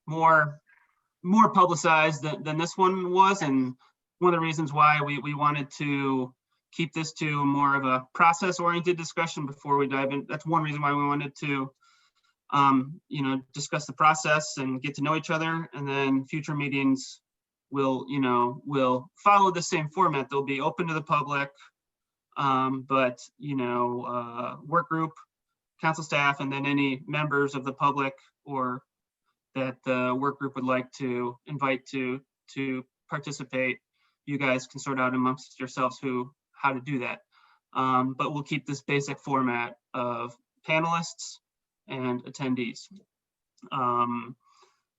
more publicized than this one was, and one of the reasons why we wanted to keep this to more of a process-oriented discussion before we dive in. That's one reason why we wanted to discuss the process and get to know each other, and then future meetings will follow the same format. They'll be open to the public, but work group, council staff, and then any members of the public or that the work group would like to invite to participate, you guys can sort out amongst yourselves how to do that. But we'll keep this basic format of panelists and attendees.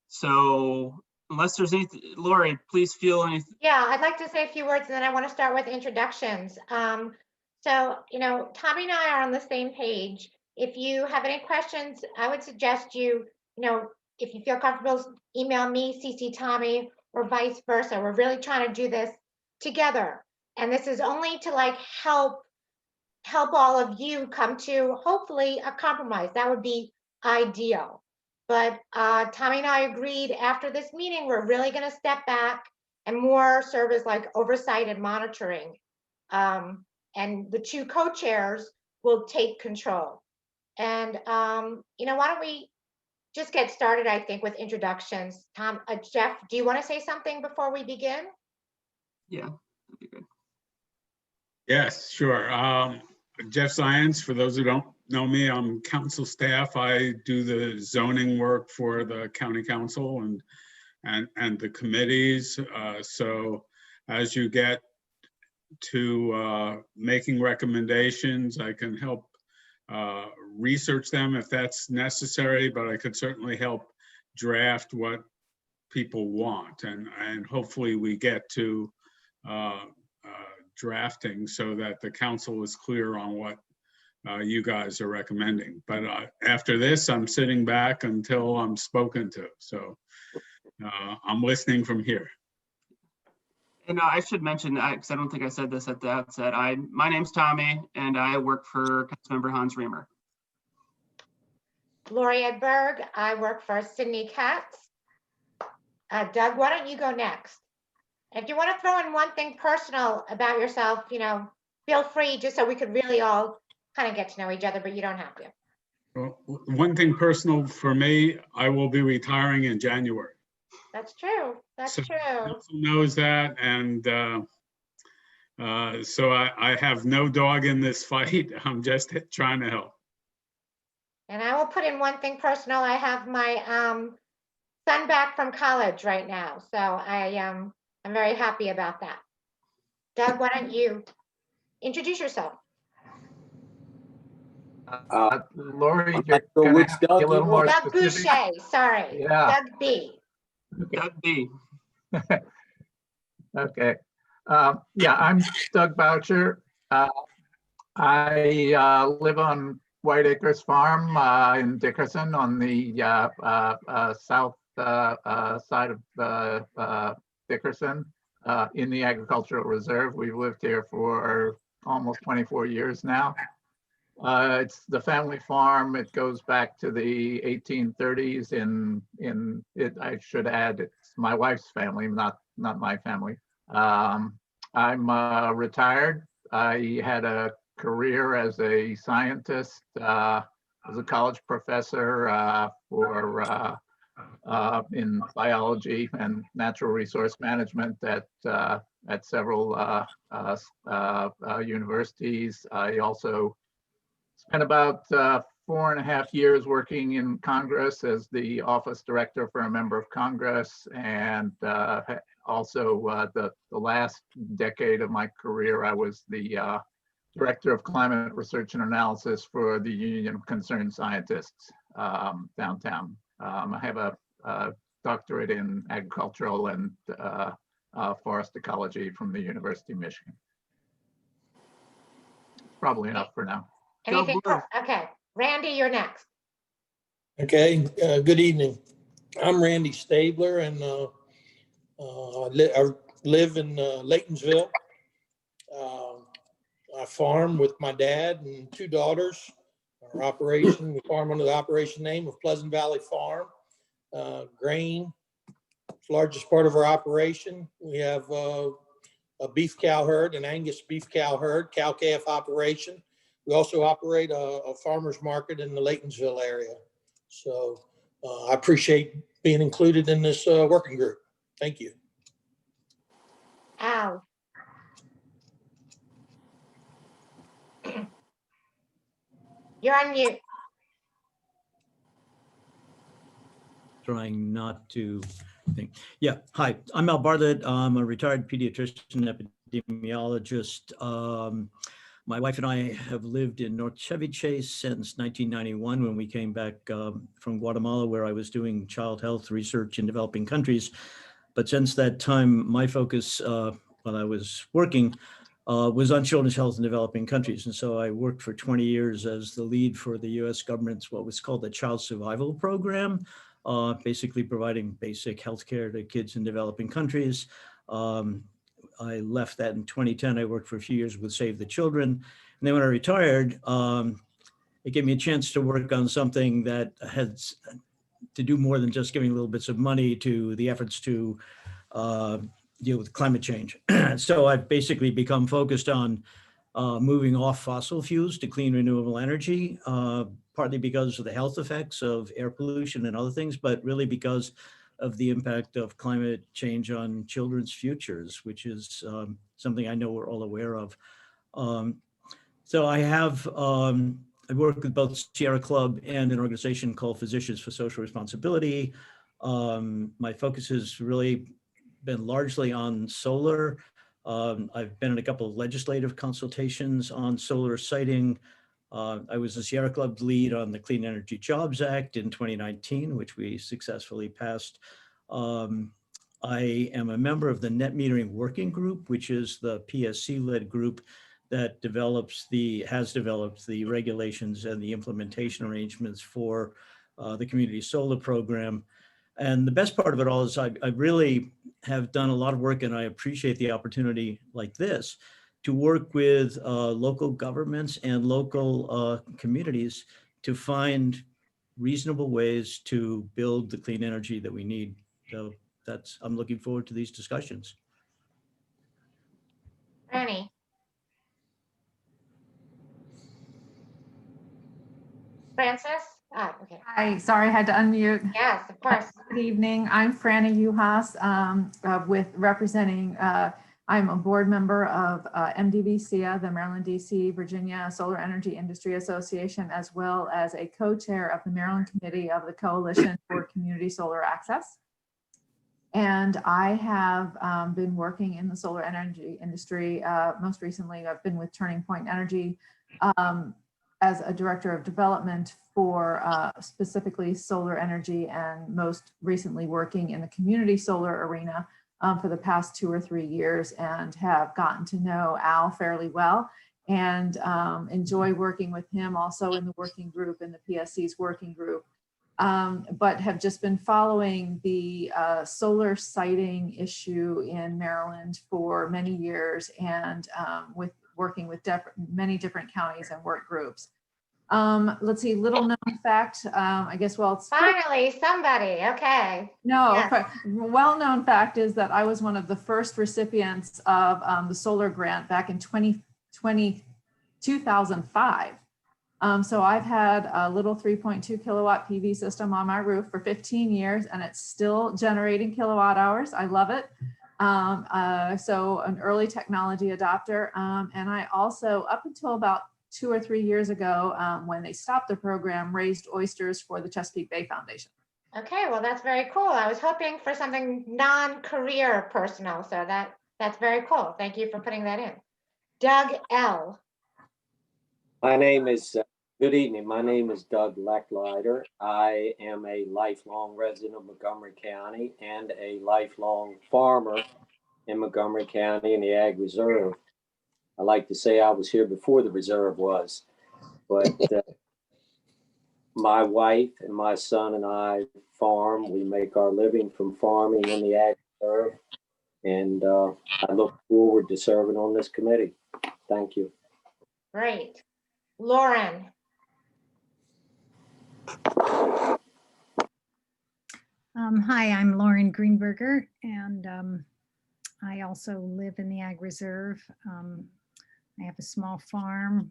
So unless there's anything, Lori, please feel anything. Yeah, I'd like to say a few words, and then I want to start with introductions. So, Tommy and I are on the same page. If you have any questions, I would suggest if you feel comfortable, email me, CC Tommy, or vice versa. We're really trying to do this together. And this is only to help all of you come to hopefully a compromise. That would be ideal. But Tommy and I agreed after this meeting, we're really going to step back and more serve as oversight and monitoring. And the two co-chairs will take control. And, why don't we just get started, I think, with introductions. Jeff, do you want to say something before we begin? Yeah, that'd be good. Yes, sure. Jeff Zients, for those who don't know me, I'm council staff. I do the zoning work for the county council and the committees. So as you get to making recommendations, I can help research them if that's necessary, but I could certainly help draft what people want, and hopefully we get to drafting so that the council is clear on what you guys are recommending. But after this, I'm sitting back until I'm spoken to, so I'm listening from here. And I should mention, because I don't think I said this at the outset, my name's Tommy, and I work for Councilmember Hans Reamer. Lori Edberg, I work for Sydney Katz. Doug, why don't you go next? If you want to throw in one thing personal about yourself, feel free, just so we could really all kind of get to know each other, but you don't have to. Well, one thing personal for me, I will be retiring in January. That's true. That's so true. Council knows that, and so I have no dog in this fight. I'm just trying to help. And I will put in one thing personal. I have my son back from college right now, so I'm very happy about that. Doug, why don't you introduce yourself? Lori, you're going to be a little more Doug specific. Boucher, sorry. Yeah. Doug B. Doug B. Okay. Yeah, I'm Doug Boucher. I live on White Acres Farm in Dickerson on the south side of Dickerson in the agricultural reserve. We've lived here for almost 24 years now. It's the family farm. It goes back to the 1830s. In it, I should add, it's my wife's family, not my family. I'm retired. I had a career as a scientist, as a college professor in biology and natural resource management at several universities. I also spent about 4.5 years working in Congress as the office director for a member of Congress, and also the last decade of my career, I was the director of climate research and analysis for the Union of Concerned Scientists downtown. I have a doctorate in agricultural and forest ecology from the University of Michigan. Probably enough for now. Anything? Okay, Randy, you're next. Okay, good evening. I'm Randy Stabler, and I live in Laytonsville. I farm with my dad and 2 daughters. We farm under the operation name of Pleasant Valley Farm. grain. It's the largest part of our operation. We have a beef cow herd, an Angus beef cow herd, cow-calf operation. We also operate a farmer's market in the Laytonsville area. So I appreciate being included in this working group. Thank you. Al. You're on mute. Trying not to think. Yeah, hi, I'm Al Bartlett. I'm a retired pediatrician epidemiologist. My wife and I have lived in North Chevy Chase since 1991 when we came back from Guatemala, where I was doing child health research in developing countries. But since that time, my focus while I was working was on children's health in developing countries. And so I worked for 20 years as the lead for the US government's what was called the Child Survival Program, basically providing basic healthcare to kids in developing countries. I left that in 2010. I worked for a few years with Save the Children. And then when I retired, it gave me a chance to work on something that had to do more than just giving little bits of money to the efforts to deal with climate change. So I've basically become focused on moving off fossil fuels to clean renewable energy, partly because of the health effects of air pollution and other things, but really because of the impact of climate change on children's futures, which is something I know we're all aware of. So I have, I work with both Sierra Club and an organization called Physicians for Social Responsibility. My focus has really been largely on solar. I've been in a couple of legislative consultations on solar siting. I was the Sierra Club lead on the Clean Energy Jobs Act in 2019, which we successfully passed. I am a member of the Net Metering Working Group, which is the PSC-led group that has developed the regulations and the implementation arrangements for the community solar program. And the best part of it all is I really have done a lot of work, and I appreciate the opportunity like this to work with local governments and local communities to find reasonable ways to build the clean energy that we need. So I'm looking forward to these discussions. Franny. Francis? Ah, okay. Hi, sorry, I had to unmute. Yes, of course. Good evening. I'm Franny Uhas with representing, I'm a board member of MDVCA, the Maryland, DC, Virginia Solar Energy Industry Association, as well as a co-chair of the Maryland Committee of the Coalition for Community Solar Access. And I have been working in the solar energy industry. Most recently, I've been with Turning Point Energy as a director of development for specifically solar energy, and most recently working in the community solar arena for the past 2 or 3 years, and have gotten to know Al fairly well and enjoy working with him also in the working group, in the PSC's working group. But have just been following the solar siting issue in Maryland for many years, and working with many different counties and work groups. Let's see, little known fact, I guess, well, it's Finally, somebody, okay. no, Yes. well-known fact is that I was one of the first recipients of the solar grant back in 2005. So I've had a little 3.2 kilowatt PV system on my roof for 15 years, and it's still generating kilowatt hours. I love it. So an early technology adopter. And I also, up until about 2 or 3 years ago, when they stopped the program, raised oysters for the Chesapeake Bay Foundation. Okay, well, that's very cool. I was hoping for something non-career personal, so that's very cool. Thank you for putting that in. Doug L. My name is, good evening. My name is Doug Lecklider. I am a lifelong resident of Montgomery County and a lifelong farmer in Montgomery County in the Ag Reserve. I like to say I was here before the reserve was, but my wife and my son and I farm. We make our living from farming in the Ag Reserve, and I look forward to serving on this committee. Thank you. Great. Lauren. Hi, I'm Lauren Greenberger, and I also live in the Ag Reserve. I have a small farm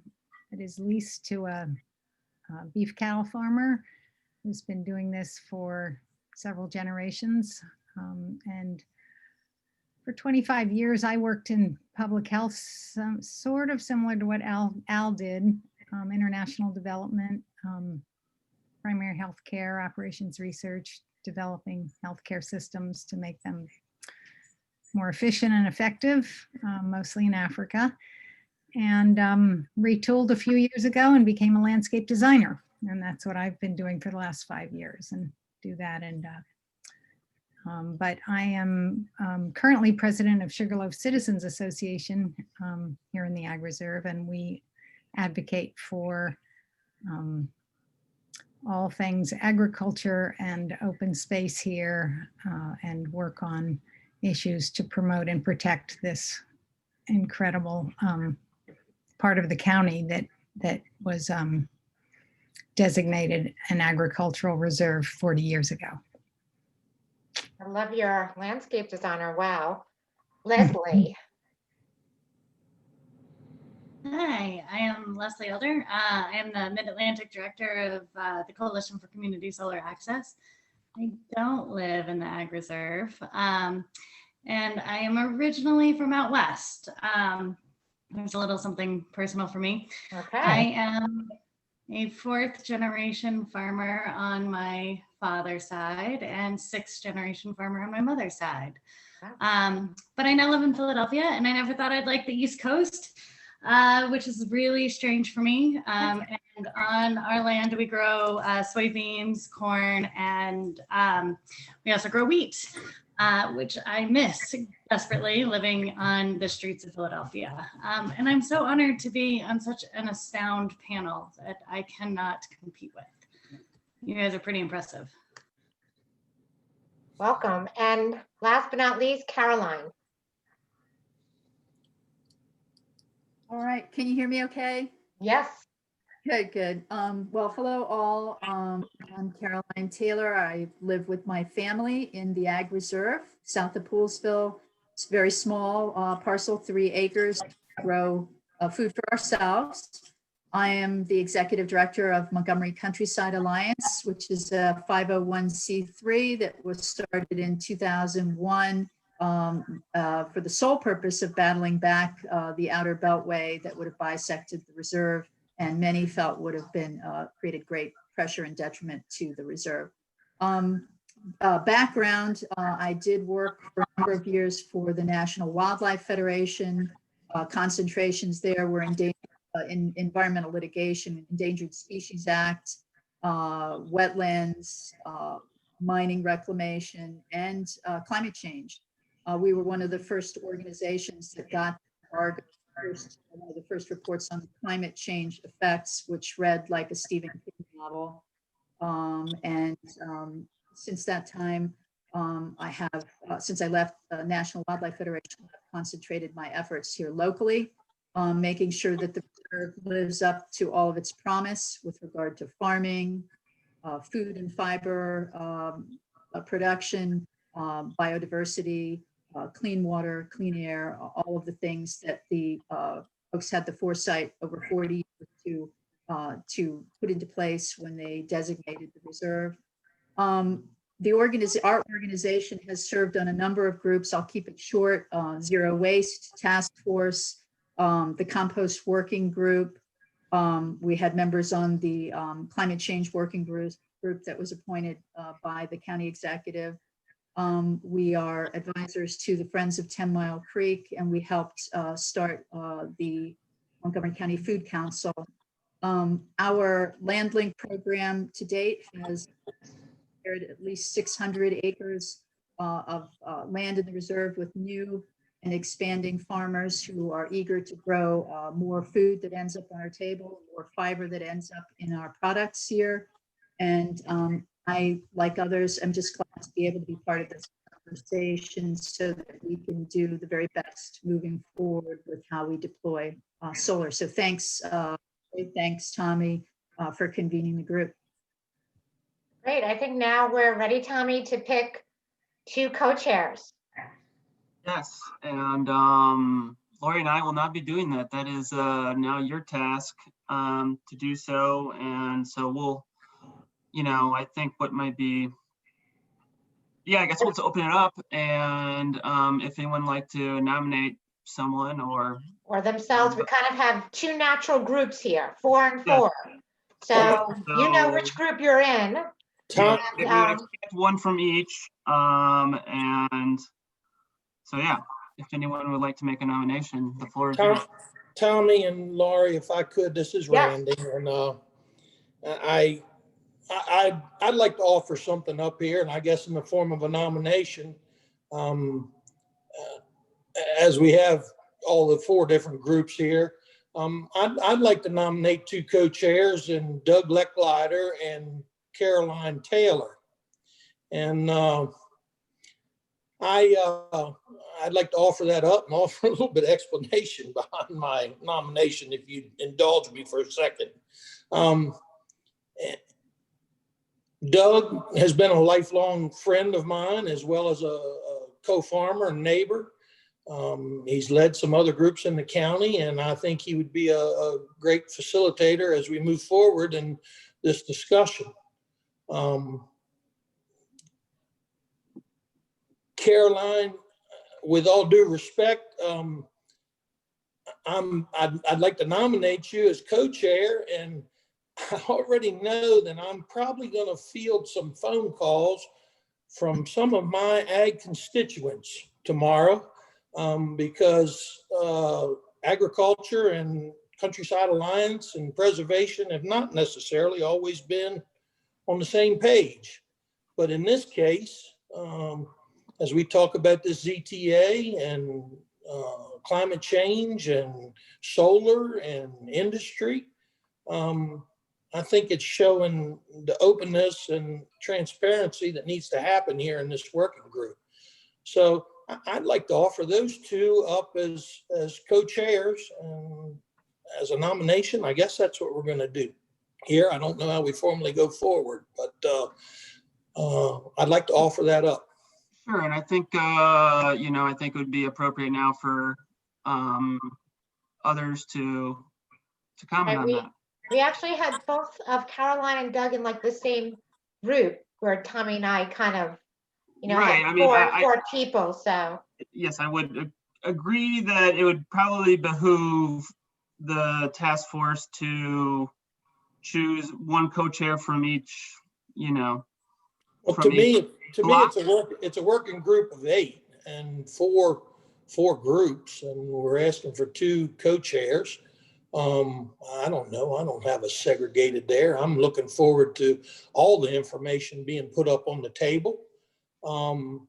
that is leased to a beef cattle farmer who's been doing this for several generations. And for 25 years, I worked in public health, sort of similar to what Al did, international development, primary health care, operations research, developing healthcare systems to make them more efficient and effective, mostly in Africa. And retooled a few years ago and became a landscape designer. And that's what I've been doing for the last 5 years, and do that. And but I am currently president of Sugarloaf Citizens Association here in the Ag Reserve, and we advocate for all things agriculture and open space here, and work on issues to promote and protect this incredible part of the county that was designated an agricultural reserve 40 years ago. I love your landscape designer. Wow. Leslie. Hi, I am Leslie Elder. I am the Mid-Atlantic Director of the Coalition for Community Solar Access. I don't live in the Ag Reserve, and I am originally from out west. There's a little something personal for me. Okay. I am a 4th generation farmer on my father's side and 6th generation farmer on my mother's side. Wow. But I now live in Philadelphia, and I never thought I'd like the East Coast, which is really strange for me. And on our land, we grow soybeans, corn, and we also grow wheat, which I miss desperately living on the streets of Philadelphia. And I'm so honored to be on such an astound panel that I cannot compete with. You guys are pretty impressive. Welcome. And last but not least, Caroline. All right, can you hear me okay? Yes. Good, good. Well, hello all. I'm Caroline Taylor. I live with my family in the Ag Reserve, south of Poolesville. It's a very small parcel, 3 acres, grow food for ourselves. I am the executive director of Montgomery Countryside Alliance, which is a 501c3 that was started in 2001 for the sole purpose of battling back the outer beltway that would have bisected the reserve, and many felt would have been created great pressure and detriment to the reserve. Background, I did work for a number of years for the National Wildlife Federation. Concentrations there were in environmental litigation, Endangered Species Act, wetlands, mining reclamation, and climate change. We were one of the first organizations that got one of the first reports on climate change effects, which read like a Stephen King novel. Since that time, I have, since I left the National Wildlife Federation, I've concentrated my efforts here locally, making sure that the reserve lives up to all of its promise with regard to farming, food and fiber production, biodiversity, clean water, clean air, all of the things that the folks had the foresight over 40 years to put into place when they designated the reserve. Our organization has served on a number of groups. I'll keep it short. Zero Waste Task Force, the Compost Working Group. We had members on the Climate Change Working Group that was appointed by the county executive. We are advisors to the Friends of 10 Mile Creek, and we helped start the Montgomery County Food Council. Our land link program to date has at least 600 acres of land in the reserve with new and expanding farmers who are eager to grow more food that ends up on our table, more fiber that ends up in our products here. And I, like others, I'm just glad to be able to be part of this conversation so that we can do the very best moving forward with how we deploy solar. So thanks, Tommy, for convening the group. Great. I think now we're ready, Tommy, to pick 2 co-chairs. Yes, and Lori and I will not be doing that. That is now your task to do so. And so we'll, I think what might be, I guess we'll just open it up, and if anyone would like to nominate someone or themselves, we kind of have 2 natural groups here, 4 and Yeah. 4. So you know So- which group you're in. Tom, we would expect one from each. And so, if anyone would like to make a nomination, the floor is yours. Tommy and Laurie, if I could, this is Yes. Randy, and I'd like to offer something up here, and I guess in the form of a nomination. As we have all the 4 different groups here, I'd like to nominate 2 co-chairs, and Doug Lecklider and Caroline Taylor. And I'd like to offer that up and offer a little bit of explanation behind my nomination, if you indulge me for a second. Doug has been a lifelong friend of mine, as well as a co-farmer and neighbor. He's led some other groups in the county, and I think he would be a great facilitator as we move forward in this discussion. Caroline, with all due respect, I'd like to nominate you as co-chair, and I already know that I'm probably going to field some phone calls from some of my ag constituents tomorrow, because agriculture and Countryside Alliance and preservation have not necessarily always been on the same page. But in this case, as we talk about this ZTA and climate change and solar and industry, I think it's showing the openness and transparency that needs to happen here in this working group. So I'd like to offer those 2 up as co-chairs, and as a nomination. I guess that's what we're going to do here. I don't know how we formally go forward, but I'd like to offer that up. Sure, and I think I think it would be appropriate now for others to comment on that. We actually had both of Caroline and Doug in like the same group, where Tommy and I kind of, Right, had I mean, 4 people. So Yes, I would agree that it would probably behoove the task force to choose one co-chair from each, Well, from to me, block. it's a working group of 8 and four groups, and we're asking for 2 co-chairs. I don't know. I don't have a segregated there. I'm looking forward to all the information being put up on the table. I'm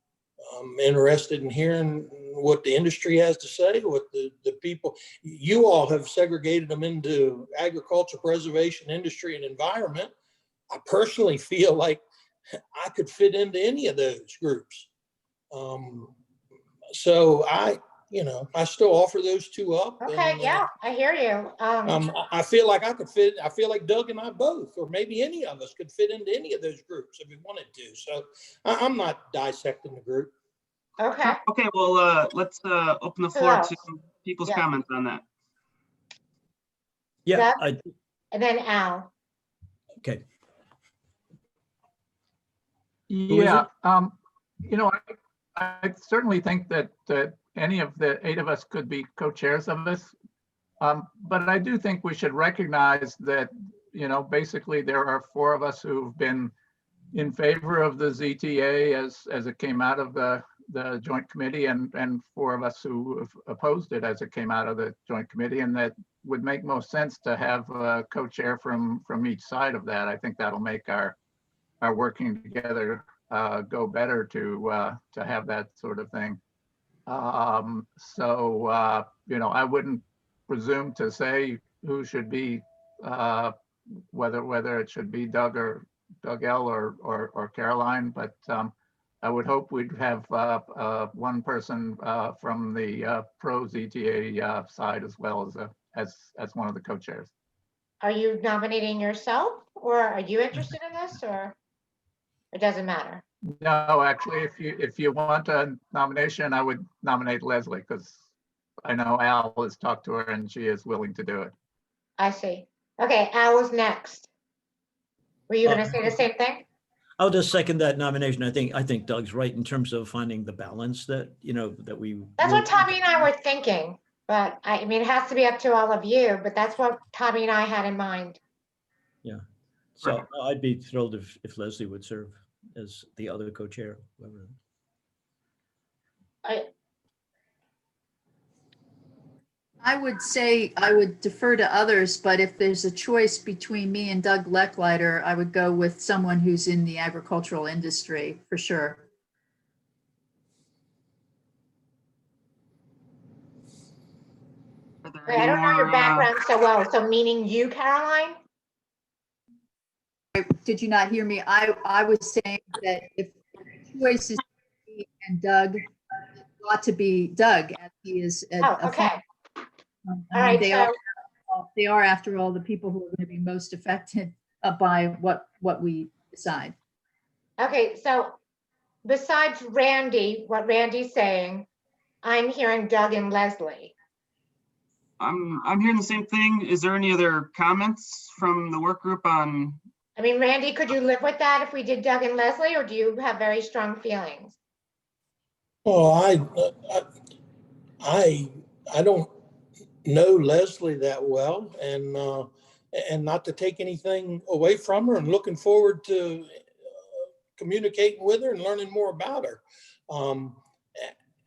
interested in hearing what the industry has to say, what the people, you all have segregated them into agriculture, preservation, industry, and environment. I personally feel like I could fit into any of those groups. So I still offer those 2 up. okay, and, yeah, I hear you. I feel like I could fit. I feel like Doug and I both, or maybe any of us, could fit into any of those groups if we wanted to. So I'm not dissecting the group. Okay. Okay, well, let's open the floor to people's Yeah. comments on that. Yeah, Doug? And then Al. okay. Yeah, I certainly think that any of the 8 of us could be co-chairs of this. But I do think we should recognize that, basically there are 4 of us who've been in favor of the ZTA as it came out of the joint committee, and 4 of us who have opposed it as it came out of the joint committee, and that would make most sense to have a co-chair from each side of that. I think that'll make our working together go better to have that sort of thing. So I wouldn't presume to say who should be whether it should be Doug L or Caroline, but I would hope we'd have one person from the pro ZTA side as well as one of the co-chairs. Are you nominating yourself, or are you interested in this, or? It doesn't matter. No, actually, if you want a nomination, I would nominate Leslie because I know Al has talked to her and she is willing to do it. I see. Okay, Al was next. Were you going to say the same thing? I'll just second that nomination. I think Doug's right in terms of finding the balance that, that we. That's what Tommy and I were thinking, but I mean, it has to be up to all of you, but that's what Tommy and I had in mind. Yeah. So I'd be thrilled if Leslie would serve as the other co-chair. Whoever. I would say I would defer to others, but if there's a choice between me and Doug Lecklider, I would go with someone who's in the agricultural industry for sure. I don't know your background so well, so meaning you, Caroline? Did you not hear me? I was saying that if the choice is me and Doug, it ought to be Doug, as he is Okay. All right, they are, after all, the people who are going to be most affected by what we decide. Okay, so besides Randy, what Randy's saying, I'm hearing Doug and Leslie. I'm hearing the same thing. Is there any other comments from the work group on? I mean, Randy, could you live with that if we did Doug and Leslie, or do you have very strong feelings? Oh, I don't know Leslie that well, and not to take anything away from her, and looking forward to communicating with her and learning more about her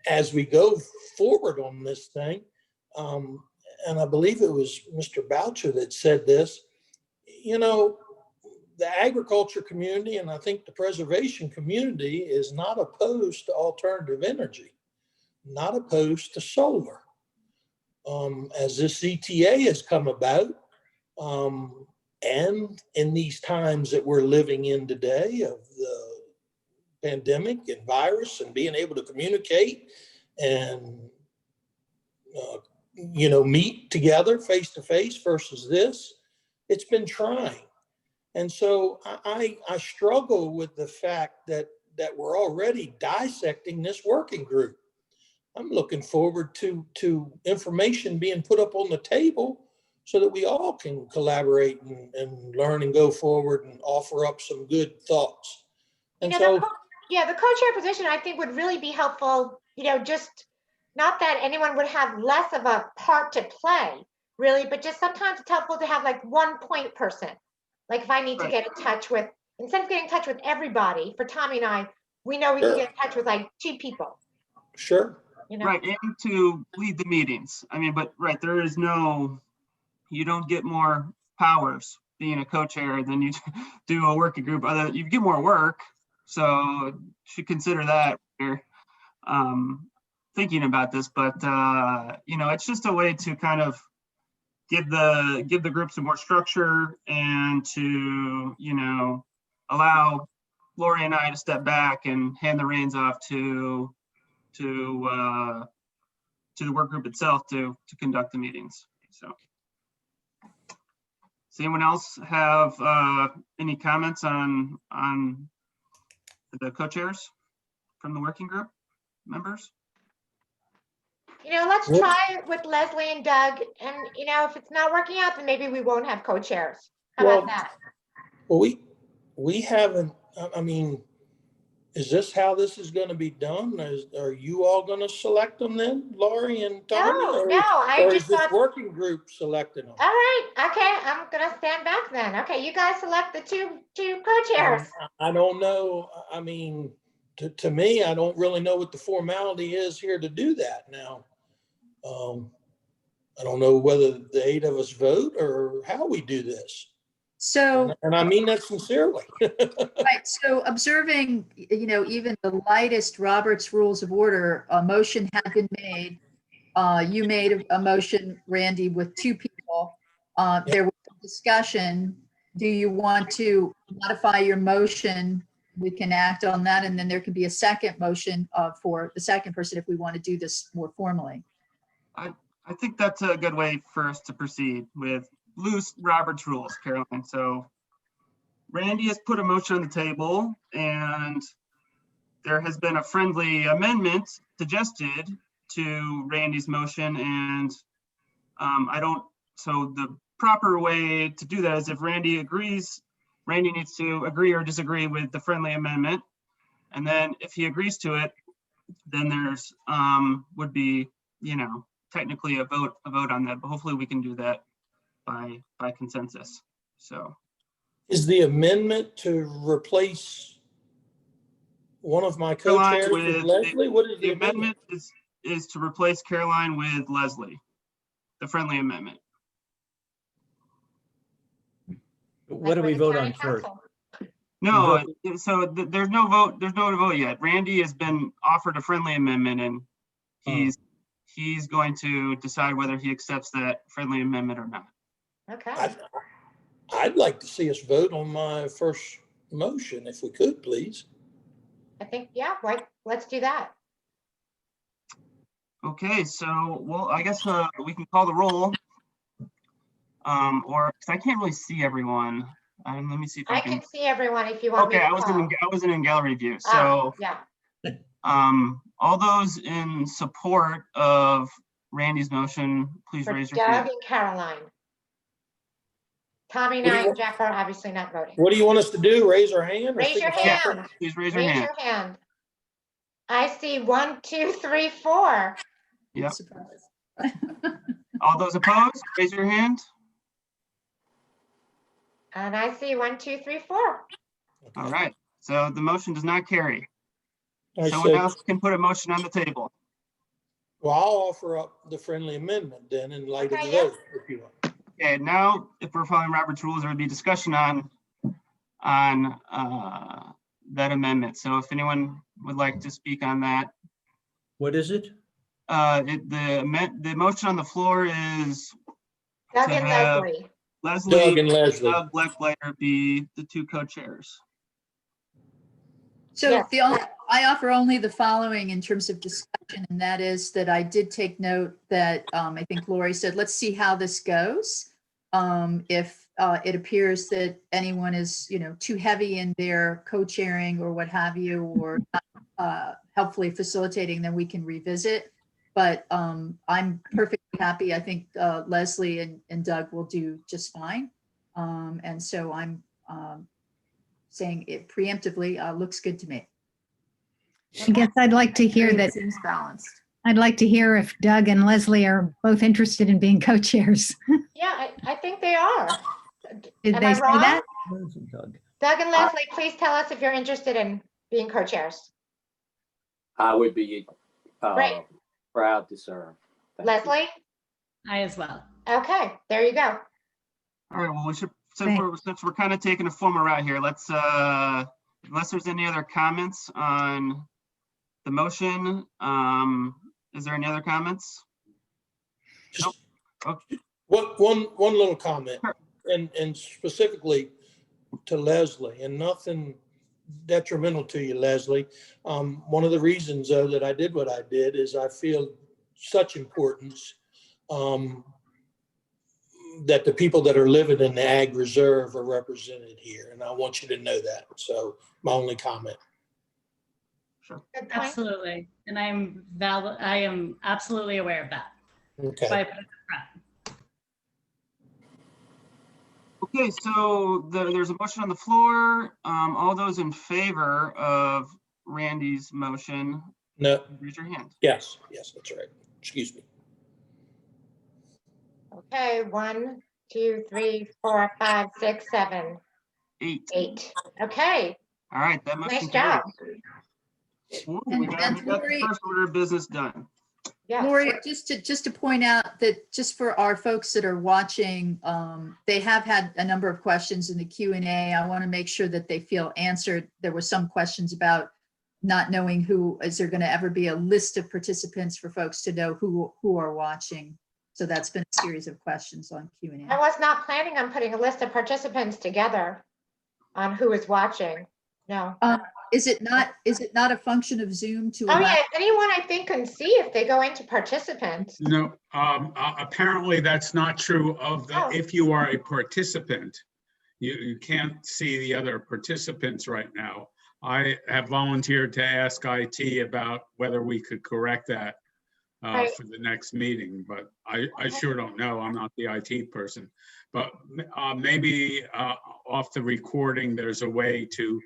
as we go forward on this thing. And I believe it was Mr. Boucher that said this, the agriculture community, and I think the preservation community, is not opposed to alternative energy, not opposed to solar. As this ETA has come about, and in these times that we're living in today of the pandemic and virus and being able to communicate and, meet together face to face versus this, it's been trying. And so I struggle with the fact that we're already dissecting this working group. I'm looking forward to information being put up on the table so that we all can collaborate and learn and go forward and offer up some good thoughts. And the co-chair position, I think, would really be helpful, just not that anyone would have less of a part to play, really, but just sometimes it's helpful to have like one point person. Like if I need to get in touch with, instead of getting in touch with everybody, for Tommy and I, we know we can get in touch with like 2 people. Sure. Right, and to lead the meetings. I mean, but there is you don't get more powers being a co-chair than you do a working group. You get more work, so should consider that when you're thinking about this. But it's just a way to kind of give the group some more structure and to allow Lori and I to step back and hand the reins off to the work group itself to conduct the meetings. So, does anyone else have any comments on the co-chairs from the working group members? Let's try it with Leslie and Doug, and if it's not working out, then maybe we won't have co-chairs. How about that? Well, we haven't. I mean, is this how this is going to be done? Are you all going to select them then, Laurie and Tommy? I just is this thought working group selecting them? All right, okay, I'm gonna stand back then. Okay, you guys select the two co-chairs. I don't know. I mean, to me, I don't really know what the formality is here to do that now. I don't know whether the 8 of us vote or how we do this. So, and I mean that sincerely. right. So observing, even the lightest Robert's Rules of Order, a motion had been made. You made a motion, Randy, with 2 people. There was a discussion. Do you want to modify your motion? We can act on that, and then there can be a second motion for the second person if we want to do this more formally. I think that's a good way for us to proceed with loose Robert's rules, Carolyn. So Randy has put a motion on the table, and there has been a friendly amendment suggested to Randy's motion, and so the proper way to do that is if Randy agrees, Randy needs to agree or disagree with the friendly amendment. And then if he agrees to it, then there's would be, technically a vote on that, but hopefully we can do that by consensus. So Is the amendment to replace one of my Caroline co-chairs with with Leslie? What is the amendment is to replace Caroline with Leslie, the friendly amendment. What do Like we with the vote county on first? council. No, so there's no vote. There's no vote yet. Randy has been offered a friendly amendment, and he's going to decide whether he accepts that friendly amendment or not. Okay, I'd like to see us vote on my first motion, if we could, please. I think, yeah, right, let's do that. Okay, so well, I guess we can call the roll. Or 'cause I can't really see everyone. Let me see if I I can. can see everyone if you want me Okay, to I call. wasn't in gallery view. Oh, So yeah, all those in support of Randy's motion, please for raise your Doug hand. and Caroline. Tommy and What do I you and Jeff are obviously not voting. What do you want us to do? Raise our hand? or Raise your signify- hand. Please raise your Raise hand. your hand. I see 1, 2, 3, 4. Yep. Surprise. All those opposed, raise your hand. And I see 1, 2, 3, 4. All right. So the motion does not carry. I Someone said, else can put a motion on the table. well, I'll offer up the friendly amendment then in light of Okay, the yeah. vote, if you want. Okay, now if we're following Robert's rules, there would be discussion on that amendment. So if anyone would like to speak on that, What is it? the motion on the floor is Doug To and have- Leslie. Leslie, Doug and Leslie. Doug Blacklighter be the two co-chairs. So Yes. I offer only the following in terms of discussion, and that is that I did take note that I think Lori said, let's see how this goes. If it appears that anyone is, too heavy in their co-chairing or what have you, or not helpfully facilitating, then we can revisit. But I'm perfectly happy. I think Leslie and Doug will do just fine. And so I'm saying it preemptively looks good to me. I guess I'd like to hear It that. seems balanced. I'd like to hear if Doug and Leslie are both interested in being co-chairs. Yeah, I think they are. Did Am they I say wrong? that? Doug. Doug and Leslie, please tell us if you're interested in being co-chairs. I would be Great. proud to serve. Thank you. Leslie? I as well. Okay, there you go. All right, well, we should, Thanks. since we're kind of taking a formal route here, let's, unless there's any other comments on the motion, is there any other comments? Just Okay. one little comment, Sure. and specifically to Leslie, and nothing detrimental to you, Leslie. One of the reasons, though, that I did what I did is I feel such importance that the people that are living in the ag reserve are represented here, and I want you to know that. So my only comment. Sure. Good point. Absolutely. And I am absolutely aware of that. Okay. So I put it up front. Okay, so there's a motion on the floor. All those in favor of Randy's motion, No, raise your hand. yes, that's right. Excuse me. Okay, 1, 2, 3, 4, 5, 6, 7, 8. 8. Okay, All right, that motion nice job. carries. Ooh, And- we got and the Lori- first order of business done. Yes. Lori, just to point out that just for our folks that are watching, they have had a number of questions in the Q&A. I want to make sure that they feel answered. There were some questions about not knowing who, is there going to ever be a list of participants for folks to know who are watching? So that's been a series of questions on I Q&A. was not planning on putting a list of participants together on who is watching. No. Is it not a function of Zoom to Oh, allow? yeah, anyone I think can see if they go into participants. No, apparently that's not true of the, Oh. if you are a participant. you can't see the other participants right now. I have volunteered to ask IT about whether we could correct that Right. for the next meeting, but I sure don't know. I'm not the IT person. But maybe off the recording, there's a way to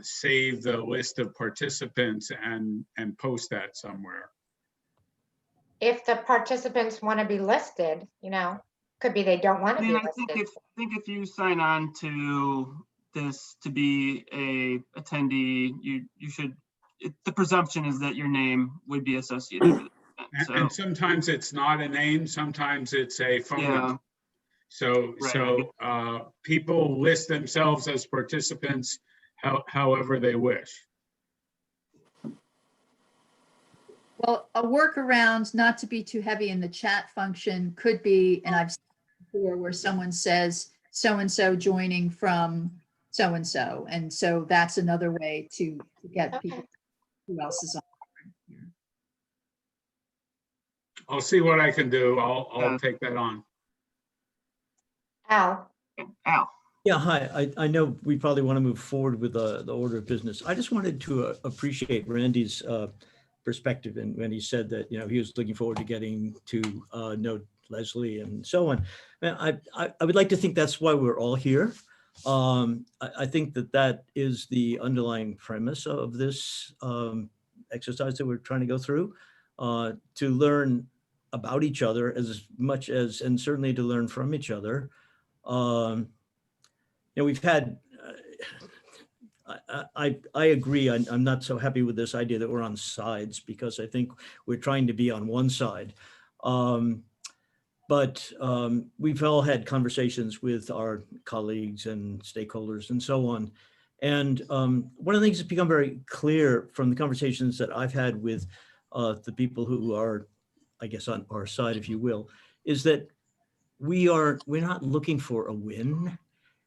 save the list of participants and post that somewhere. If the participants want to be listed, could be they don't want I to be mean, I listed. think if you sign on to this to be a attendee, you should, the presumption is that your name would be associated with it. And sometimes it's not a name, sometimes it's a phone Yeah. number. So, Right. People list themselves as participants however they wish. Well, a workaround, not to be too heavy in the chat function, could be, and I've seen before, where someone says so-and-so joining from so-and-so. And so that's another way to get people who else is on. I'll see what I can do. I'll Yeah. take that on. Al, Yeah, hi. I know we probably want to move forward with the order of business. I just wanted to appreciate Randy's perspective, and when he said that, he was looking forward to getting to know Leslie and so on. I would like to think that's why we're all here. I think that is the underlying premise of this exercise that we're trying to go through, to learn about each other as much as, and certainly to learn from each other. We've had, I agree, I'm not so happy with this idea that we're on sides, because I think we're trying to be on one side. But we've all had conversations with our colleagues and stakeholders and so on. And one of the things that's become very clear from the conversations that I've had with the people who are, I guess, on our side, if you will, is that we're not looking for a win.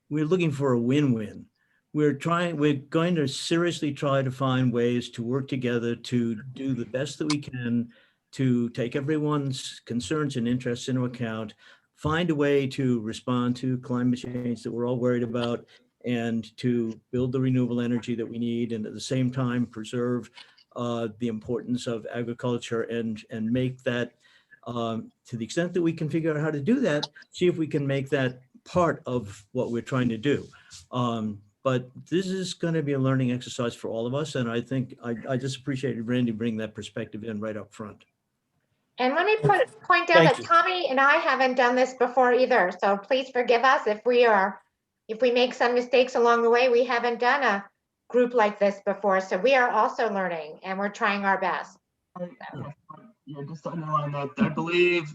We're looking for a win-win. We're going to seriously try to find ways to work together to do the best that we can to take everyone's concerns and interests into account, find a way to respond to climate change that we're all worried about, and to build the renewable energy that we need, and at the same time preserve the importance of agriculture, and make that, to the extent that we can figure out how to do that, see if we can make that part of what we're trying to do. But this is going to be a learning exercise for all of us. And I think I just appreciated Randy bringing that perspective in right up front. and let me point out Thank that you. Tommy and I haven't done this before either. So please forgive us if we make some mistakes along the way. We haven't done a group like this before. So we are also learning, and we're trying our best. Yeah, just to underline that, I believe,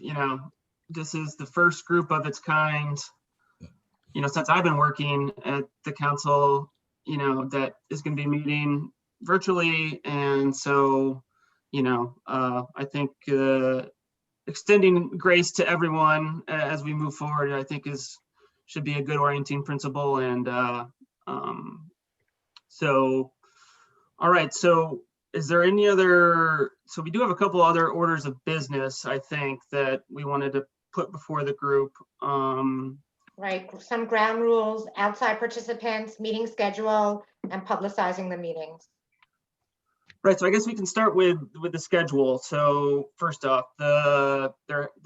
this is the first group of its kind, since I've been working at the council, that is going to be meeting virtually. And so, I think extending grace to everyone as we move forward, I think should be a good orienting principle. And so, all right, so is there any other, so we do have a couple other orders of business, I think, that we wanted to put before the group. Right, some ground rules, outside participants, meeting schedule, and publicizing the meetings. Right, so I guess we can start with the schedule. So first off, there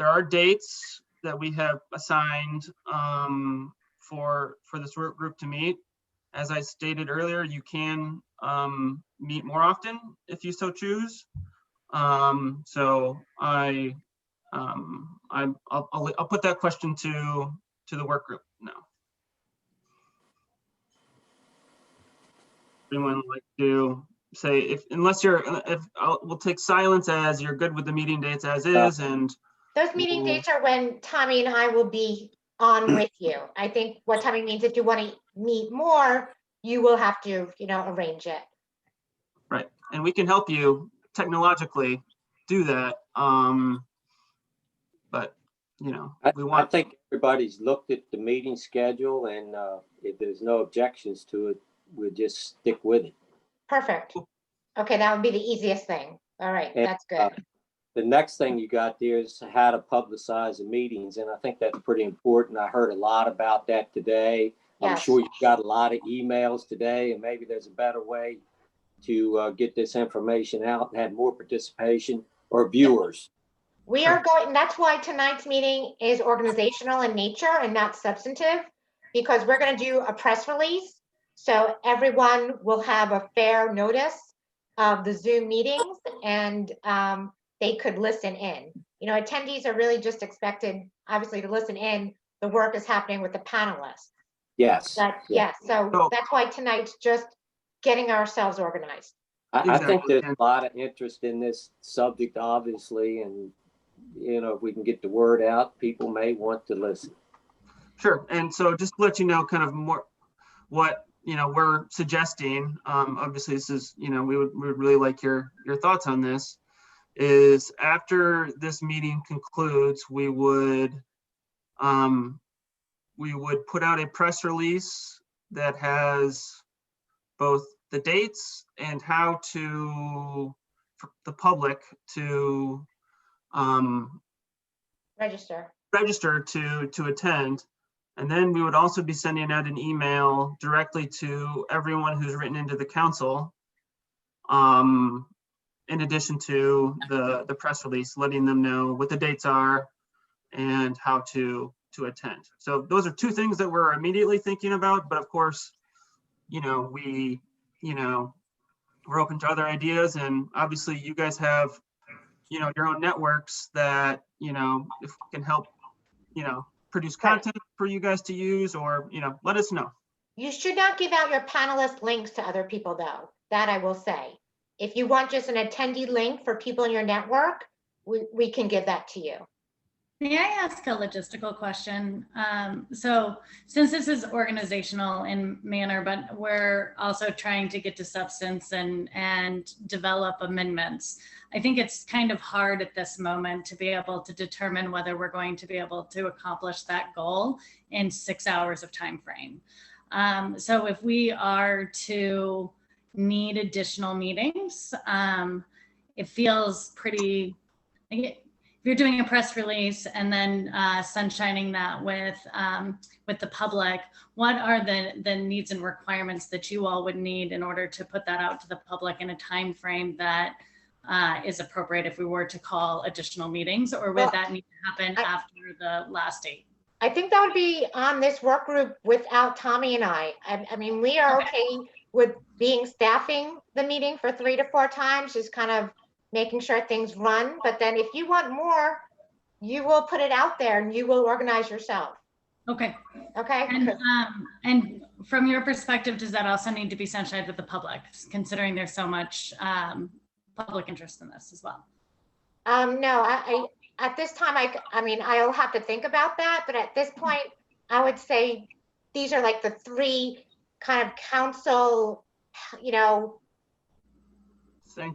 are dates that we have assigned for this work group to meet. As I stated earlier, you can meet more often if you so choose. So I'll put that question to the work group now. Anyone like to say, we'll take silence as you're good with the meeting dates as is, and those meeting dates are when Tommy and I will be on with you. I think what Tommy means, if you want to meet more, you will have to, arrange it. Right, and we can help you technologically do that. But I think everybody's looked at the meeting schedule, and if there's no objections to it, we'll just stick with it. Perfect. Okay, that would be the easiest thing. All right, And, that's good. the next thing you got there is how to publicize the meetings. And I think that's pretty important. I heard a lot about that today. I'm Yes. sure you got a lot of emails today, and maybe there's a better way to get this information out and have more participation or viewers. We are going, that's why tonight's meeting is organizational in nature and not substantive, because we're going to do a press release. So everyone will have a fair notice of the Zoom meetings, and they could listen in. You know, attendees are really just expected, obviously, to listen in. The work is happening with the panelists. Yes. But Yeah. yes, so that's why tonight's just getting ourselves organized. I think Exactly. there's a lot of interest in this subject, obviously, and you know, if we can get the word out, people may want to listen. Sure. And so just to let you know kind of more what, you know, we're suggesting, obviously this is, you know, we would really like your thoughts on this, is after this meeting concludes, we would put out a press release that has both the dates and how to, for the public to register to attend. And then we would also be sending out an email directly to everyone who's written into the council, in addition to the press release, letting them know what the dates are and how to attend. So those are two things that we're immediately thinking about. But of course, you know, we're open to other ideas, and obviously you guys have, you know, your own networks that, you know, if we can help, you know, produce content for you guys to use, or, you know, let us know. You should not give out your panelist links to other people, though. That I will say. If you want just an attendee link for people in your network, we can give that to you. May I ask a logistical question? So since this is organizational in manner, but we're also trying to get to substance and develop amendments, I think it's kind of hard at this moment to be able to determine whether we're going to be able to accomplish that goal in 6 hours of time frame. So if we are to need additional meetings, it feels pretty, if you're doing a press release and then sunshining that with the public, what are the needs and requirements that you all would need in order to put that out to the public in a time frame that is appropriate if we were to call additional meetings, or would that need to happen after the last date? I think that would be on this work group without Tommy and I. I mean, we are okay with staffing the meeting for 3 to 4 times, just kind of making sure things run. But then if you want more, you will put it out there and you will organize yourself. Okay. Okay. And from your perspective, does that also need to be sunshined with the public, considering there's so much public interest in this as well? No, I at this time, I mean, I'll have to think about that. But at this point, I would say these are like the 3 kind of council, you know,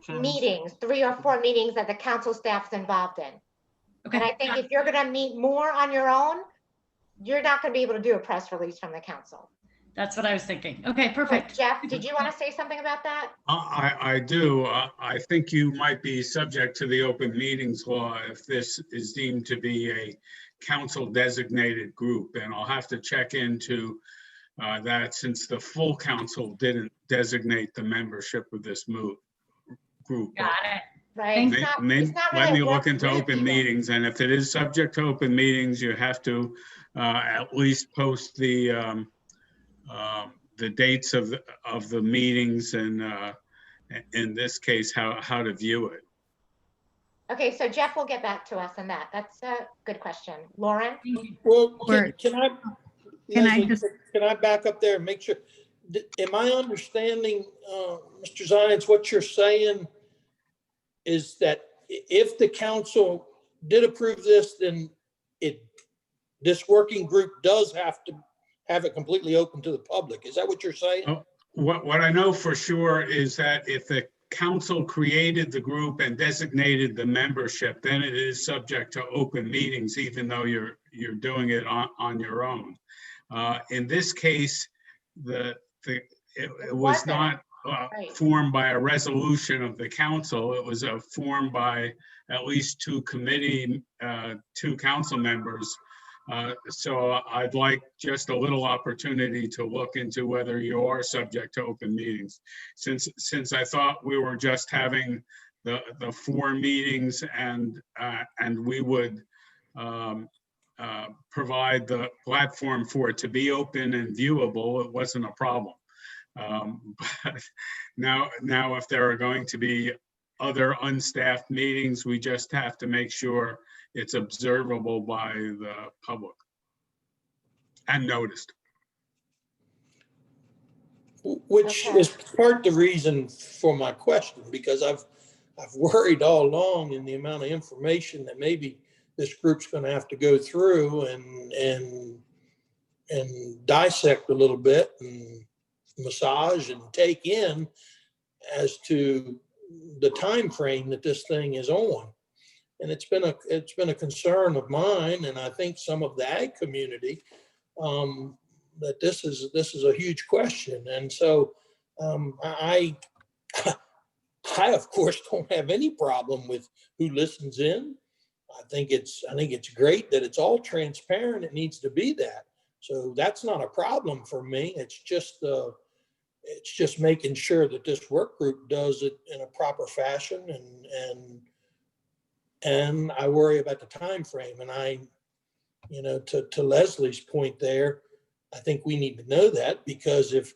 meetings, 3 or 4 meetings that the council staff's involved in. Okay. And I think if you're going to meet more on your own, you're not going to be able to do a press release from the council. That's what I was thinking. Okay, perfect. Jeff, did you want to say something about that? I do. I think you might be subject to the open meetings law if this is deemed to be a council designated group. And I'll have to check into that, since the full council didn't designate the membership of this group. Got it. Right. Let me look into open meetings, and if it is subject to open meetings, you have to at least post the dates of the meetings, and in this case, how to view it. Okay, so Jeff will get back to us on that. That's a good question. Lauren? Well, can I back up there and make sure? Am I understanding, Mr. Zients, what you're saying is that if the council did approve this, then this working group does have to have it completely open to the public? Is that what you're saying? Oh, what I know for sure is that if the council created the group and designated the membership, then it is subject to open meetings, even though you're doing it on your own. In this case, it was not Right. formed by a resolution of the council. It was formed by at least two council members. So I'd like just a little opportunity to look into whether you are subject to open meetings. Since I thought we were just having the 4 meetings and we would provide the platform for it to be open and viewable, it wasn't a problem. But now if there are going to be other unstaffed meetings, we just have to make sure it's observable by the public and noticed. Which Okay. is part of the reason for my question, because I've worried all along in the amount of information that maybe this group's going to have to go through and dissect a little bit and massage and take in as to the time frame that this thing is on. And it's been a concern of mine, and I think some of the ag community, that this is a huge question. And so I of course don't have any problem with who listens in. I think it's great that it's all transparent. It needs to be that. So that's not a problem for me. It's just making sure that this work group does it in a proper fashion, and I worry about the time frame. And to Leslie's point there, I think we need to know that, because if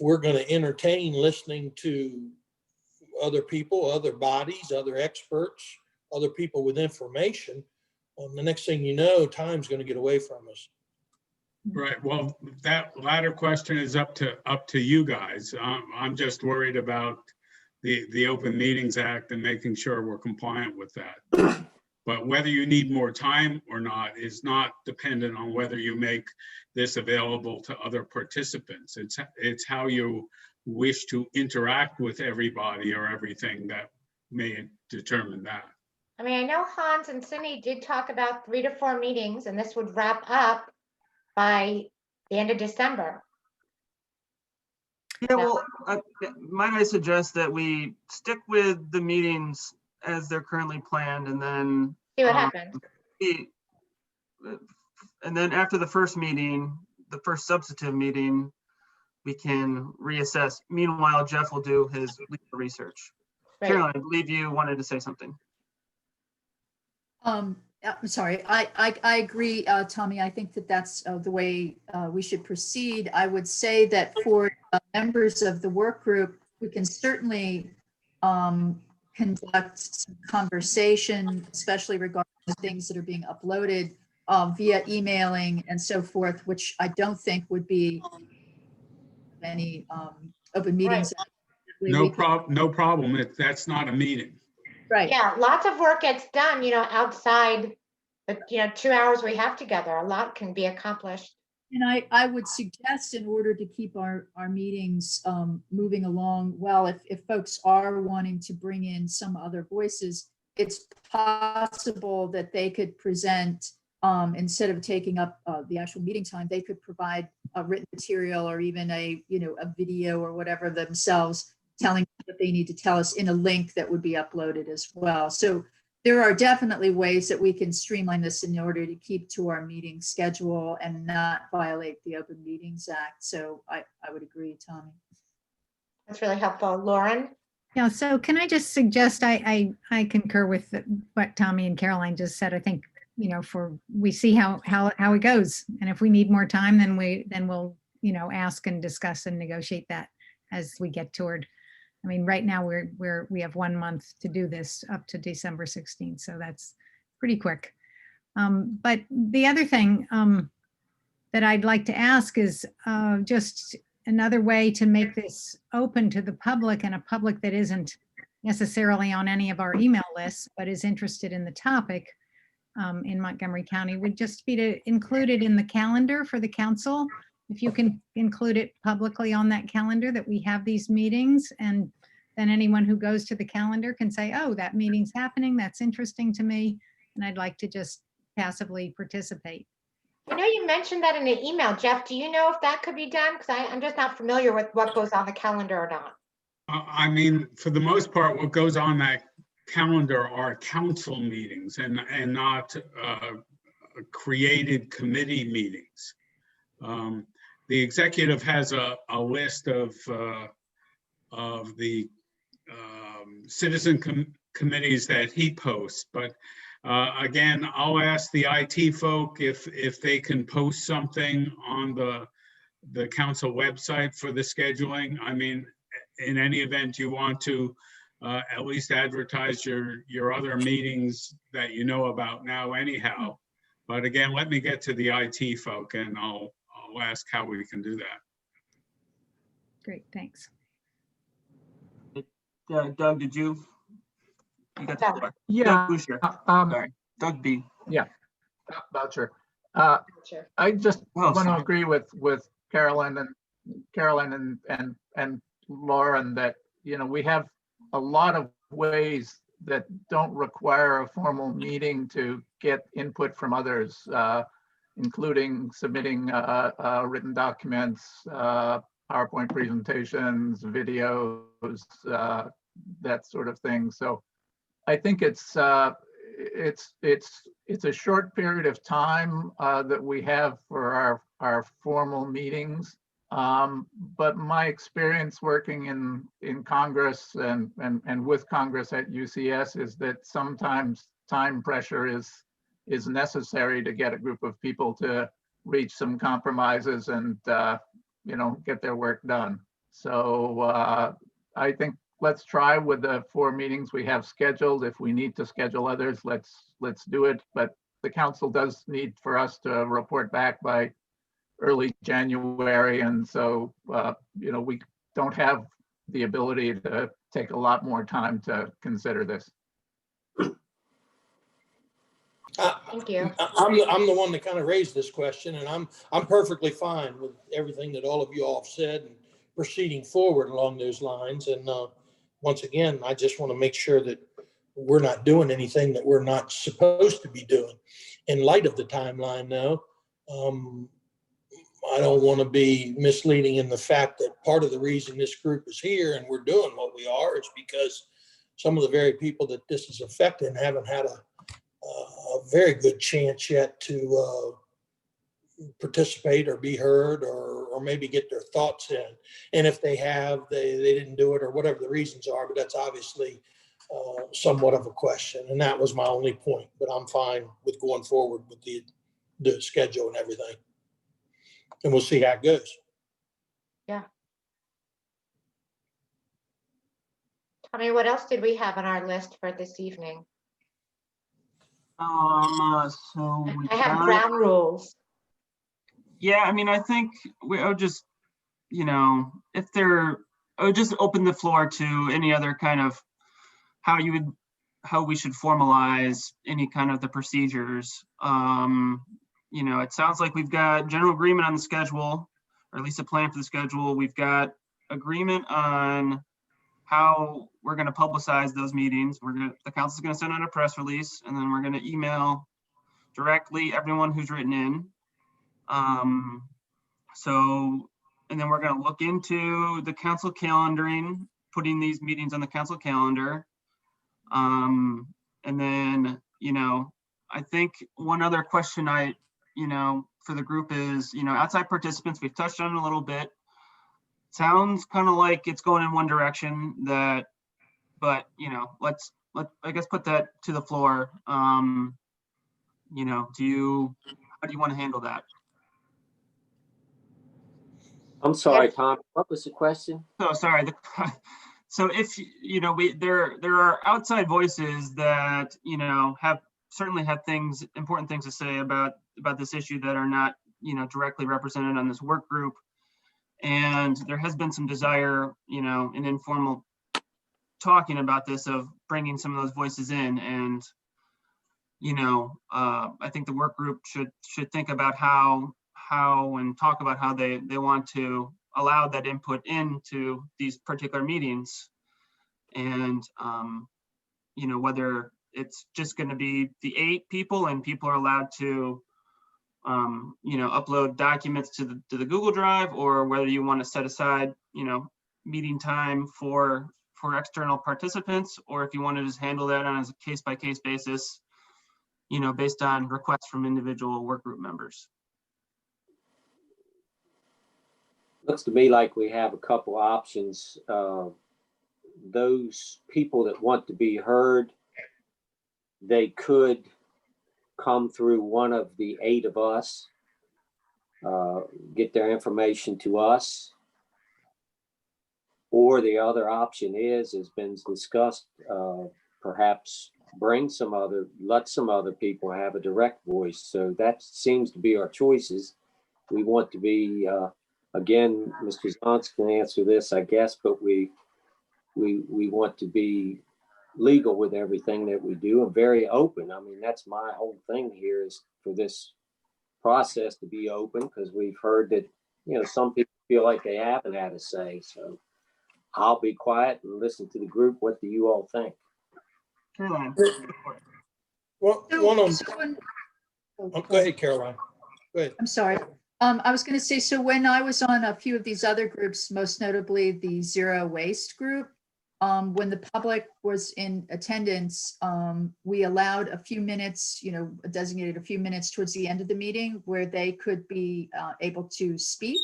we're going to entertain listening to other people, other bodies, other experts, other people with information, the next thing you know, time's going to get away from us. Right. Well, that latter question is up to you guys. I'm just worried about the Open Meetings Act and making sure we're compliant with that. But whether you need more time or not is not dependent on whether you make this available to other participants. It's how you wish to interact with everybody or everything that may determine that. I mean, I know Hans and Cindy did talk about 3 to 4 meetings, and this would wrap up by the end of December. Yeah, well, might I suggest that we stick with the meetings as they're currently planned, and then See what happens. and then after the first meeting, the first substantive meeting, we can reassess. Meanwhile, Jeff will do his legal research. Right. Caroline, I believe you wanted to say something. I'm sorry, I agree, Tommy. I think that that's the way we should proceed. I would say that for members of the work group, we can certainly conduct some conversation, especially regarding the things that are being uploaded via emailing and so forth, which I don't think would be any open meetings. No problem. That's not a meeting. Right. Yeah, lots of work gets done, outside the, 2 hours we have together. A lot can be accomplished. And I would suggest, in order to keep our meetings moving along well, if folks are wanting to bring in some other voices, it's possible that they could present, instead of taking up the actual meeting time, they could provide a written material or even a video or whatever themselves, telling what they need to tell us in a link that would be uploaded as well. So there are definitely ways that we can streamline this in order to keep to our meeting schedule and not violate the Open Meetings Act. So I would agree, Tommy. That's really helpful. Lauren? Yeah, so can I just suggest, I concur with what Tommy and Caroline just said. I think, we see how it goes. And if we need more time, then we'll, ask and discuss and negotiate that as we get toward. I mean, right now we have 1 month to do this up to December 16th. So that's pretty quick. But the other thing that I'd like to ask is just another way to make this open to the public, and a public that isn't necessarily on any of our email lists, but is interested in the topic in Montgomery County, would just be to include it in the calendar for the council. If you can include it publicly on that calendar that we have these meetings, and then anyone who goes to the calendar can say, oh, that meeting's happening, that's interesting to me, and I'd like to just passively participate. I know you mentioned that in the email, Jeff. Do you know if that could be done? Because I'm just not familiar with what goes on the calendar or not. I mean, for the most part, what goes on that calendar are council meetings and not created committee meetings. The executive has a list of the citizen committees that he posts, but again, I'll ask the IT folk if they can post something on the council website for the scheduling. I mean, in any event, you want to at least advertise your other meetings that you know about now anyhow. But again, let me get to the IT folk and I'll ask how we can do that. Great, thanks. Doug, did you got the Doug. floor? Yeah. Doug Boucher. Sorry, Doug B. Boucher. Sure. I just Oh, want to sorry. agree with Carolyn and Lauren that, you know, we have a lot of ways that don't require a formal meeting to get input from others, including submitting written documents, PowerPoint presentations, videos, that sort of thing. So I think it's a short period of time that we have for our formal meetings. But my experience working in Congress and with Congress at UCS is that sometimes time pressure is necessary to get a group of people to reach some compromises and get their work done. So I think let's try with the 4 meetings we have scheduled. If we need to schedule others, let's do it. But the council does need for us to report back by early January. And so, we don't have the ability to take a lot more time to consider this. Thank you. I'm the one that kind of raised this question, and I'm perfectly fine with everything that all of you all have said and proceeding forward along those lines. And once again, I just want to make sure that we're not doing anything that we're not supposed to be doing. In light of the timeline, though, I don't want to be misleading in the fact that part of the reason this group is here and we're doing what we are is because some of the very people that this is affecting haven't had a very good chance yet to participate or be heard or maybe get their thoughts in. And if they have, they didn't do it or whatever the reasons are, but that's obviously somewhat of a question. And that was my only point, but I'm fine with going forward with the schedule and everything. And we'll see how it goes. Yeah. Tommy, what else did we have on our list for this evening? So we I have got- ground rules. Yeah, I mean, I think I would just, I would just open the floor to any other kind of how we should formalize any kind of the procedures. It sounds like we've got general agreement on the schedule, or at least a plan for the schedule. We've got agreement on how we're going to publicize those meetings. The council's going to send out a press release, and then we're going to email directly everyone who's written in. And then we're going to look into the council calendaring, putting these meetings on the council calendar. And then, I think one other question for the group is, outside participants, we've touched on it a little bit. Sounds kind of like it's going in one direction but let's I guess put that to the floor. How do you want to handle that? I'm sorry, Tom, what was the question? Oh, sorry. So if, there are outside voices that, certainly have important things to say about this issue that are not, directly represented on this work group. And there has been some desire, in informal talking about this, of bringing some of those voices in. And, I think the work group should think about how and talk about how they want to allow that input into these particular meetings. And, whether it's just going to be the 8 people and people are allowed to, upload documents to the Google Drive, or whether you want to set aside, meeting time for external participants, or if you want to just handle that on a case-by-case basis, you know, based on requests from individual work group members. Looks to me like we have a couple options. Those people that want to be heard, they could come through one of the 8 of us, get their information to us. Or the other option is, has been discussed, perhaps let some other people have a direct voice. So that seems to be our choices. We want to be, again, Mr. Zantz can answer this, I guess, but we want to be legal with everything that we do and very open. I mean, that's my whole thing here, is for this process to be open, because we've heard that, you know, some people feel like they haven't had a say. So I'll be quiet and listen to the group. What do you all think? Caroline. Well, go ahead, Caroline. Go ahead. I'm sorry. I was going to say, so when I was on a few of these other groups, most notably the Zero Waste group, when the public was in attendance, we allowed a few minutes, you know, designated a few minutes towards the end of the meeting where they could be able to speak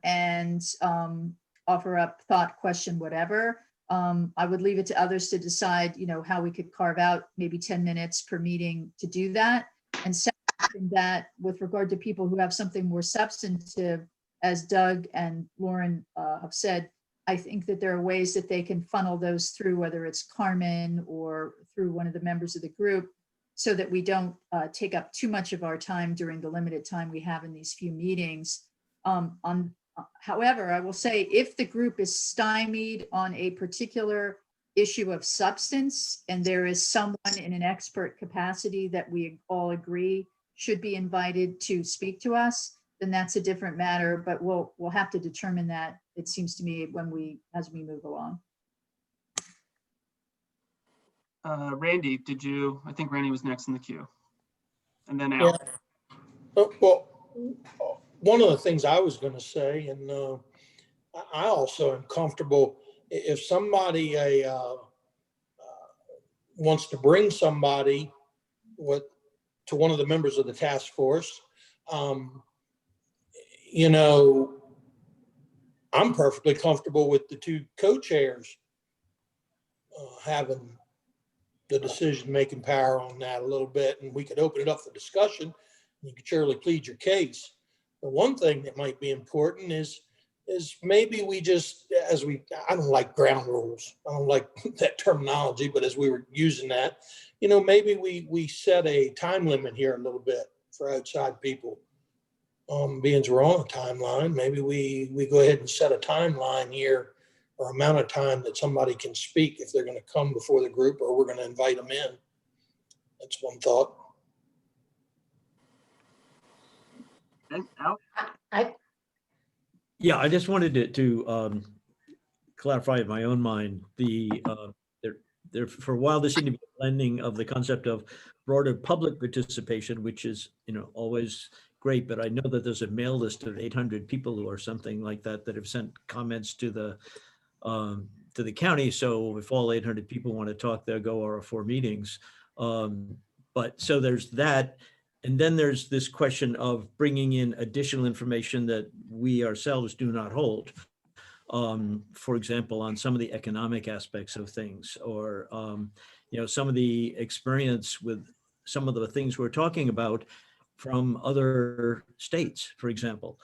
and offer up thought, question, whatever. I would leave it to others to decide, you know, how we could carve out maybe 10 minutes per meeting to do that. And second, that with regard to people who have something more substantive, as Doug and Lauren have said, I think that there are ways that they can funnel those through, whether it's Carmen or through one of the members of the group, so that we don't take up too much of our time during the limited time we have in these few meetings. However, I will say, if the group is stymied on a particular issue of substance, and there is someone in an expert capacity that we all agree should be invited to speak to us, then that's a different matter, but we'll have to determine that, it seems to me, as we move along. Randy, I think Randy was next in the queue. And then Yeah. Al. Well, one of the things I was going to say, and I also am comfortable if somebody wants to bring somebody to one of the members of the task force, you know, I'm perfectly comfortable with the 2 co-chairs having the decision-making power on that a little bit, and we could open it up for discussion. You could surely plead your case. The one thing that might be important is maybe we just, I don't like ground rules. I don't like that terminology, but as we were using that, you know, maybe we set a time limit here a little bit for outside people. Being we're on a timeline, maybe we go ahead and set a timeline here, or amount of time that somebody can speak if they're going to come before the group, or we're going to invite them in. That's one thought. Al? Yeah, I just wanted to clarify in my own mind, there for a while there seemed to be a blending of the concept of broader public participation, which is, you know, always great, but I know that there's a mail list of 800 people or something like that that have sent comments to the county. So if all 800 people want to talk, they'll go our 4 meetings. But so there's that. And then there's this question of bringing in additional information that we ourselves do not hold. For example, on some of the economic aspects of things, or, you know, some of the experience with some of the things we're talking about from other states, for example.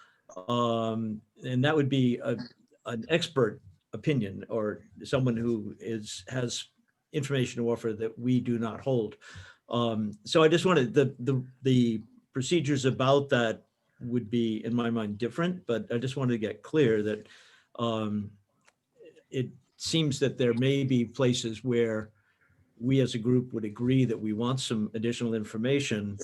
And that would be an expert opinion, or someone who has information to offer that we do not hold. So I just wanted the procedures about that would be, in my mind, different, but I just wanted to get clear that it seems that there may be places where we as a group would agree that we want some additional information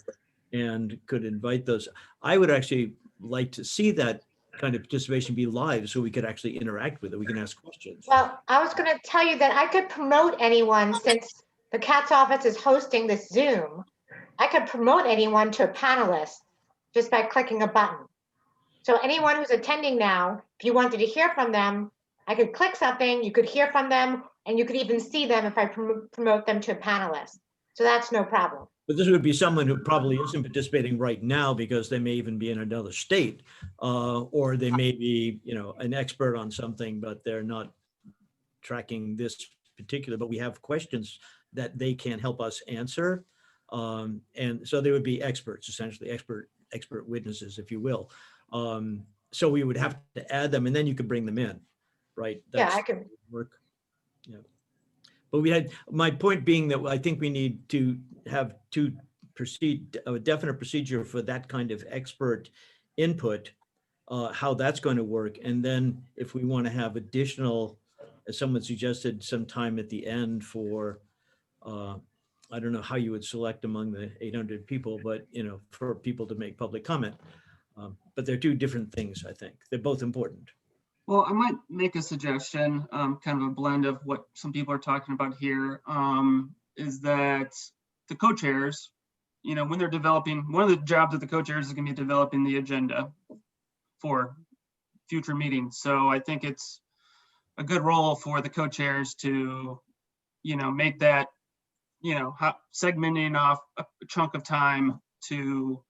and could invite those. I would actually like to see that kind of participation be live, so we could actually interact with it. We can ask questions. Well, I was going to tell you that I could promote anyone, since the CAT's office is hosting this Zoom. I could promote anyone to a panelist just by clicking a button. So anyone who's attending now, if you wanted to hear from them, I could click something, you could hear from them, and you could even see them if I promote them to a panelist. So that's no problem. But this would be someone who probably isn't participating right now because they may even be in another state, or they may be, an expert on something, but they're not tracking this particular, but we have questions that they can help us answer. And so they would be experts, essentially expert witnesses, if you will. So we would have to add them and then you could bring them in, right? Yeah, I can. Work. Yeah. But my point being that I think we need to have a definite procedure for that kind of expert input, how that's going to work. And then if we want to have additional, as someone suggested, some time at the end for, I don't know how you would select among the 800 people, but, for people to make public comment. But they're two different things, I think. They're both important. Well, I might make a suggestion, kind of a blend of what some people are talking about here, is that the co-chairs, when they're developing, one of the jobs of the co-chairs is going to be developing the agenda for future meetings. So I think it's a good role for the co-chairs to, make that, segmenting off a chunk of time to,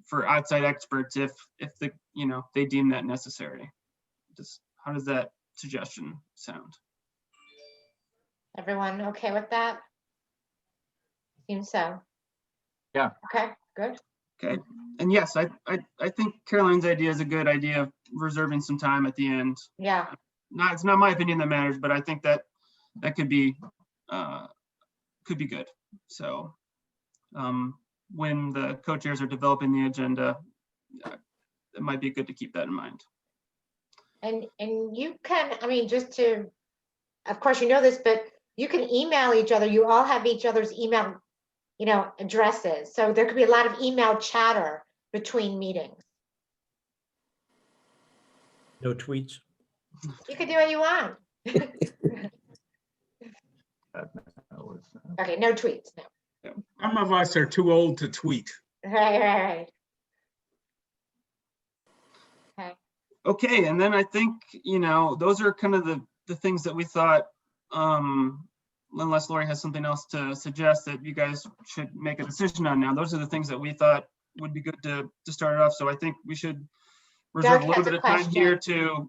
for outside experts if they deem that necessary. How does that suggestion sound? Everyone okay with that? Seems so. Yeah. Okay, good. Okay. And yes, I think Caroline's idea is a good idea of reserving some time at the end. Yeah. It's not my opinion that matters, but I think that could be good. So when the co-chairs are developing the agenda, it might be good to keep that in mind. And you can, just to, of course, this, but you can email each other. You all have each other's email, addresses. So there could be a lot of email chatter between meetings. No tweets. You can do what you want. Okay, no tweets. No. Some of us are too old to tweet. Right. Okay. Okay, and then I think, those are kind of the things that we thought, unless Lori has something else to suggest that you guys should make a decision on now. Those are the things that we thought would be good to start it off. So I think we should reserve Doug a little has a bit of time here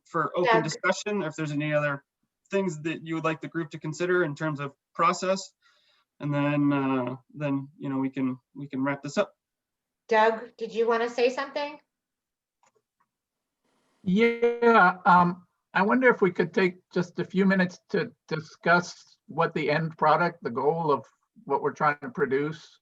for open Doug. discussion, or if there's any other things that you would like the group to consider in terms of process. And then we can wrap this up. Doug, did you want to say something? Yeah, I wonder if we could take just a few minutes to discuss what the end product, the goal of what we're trying to produce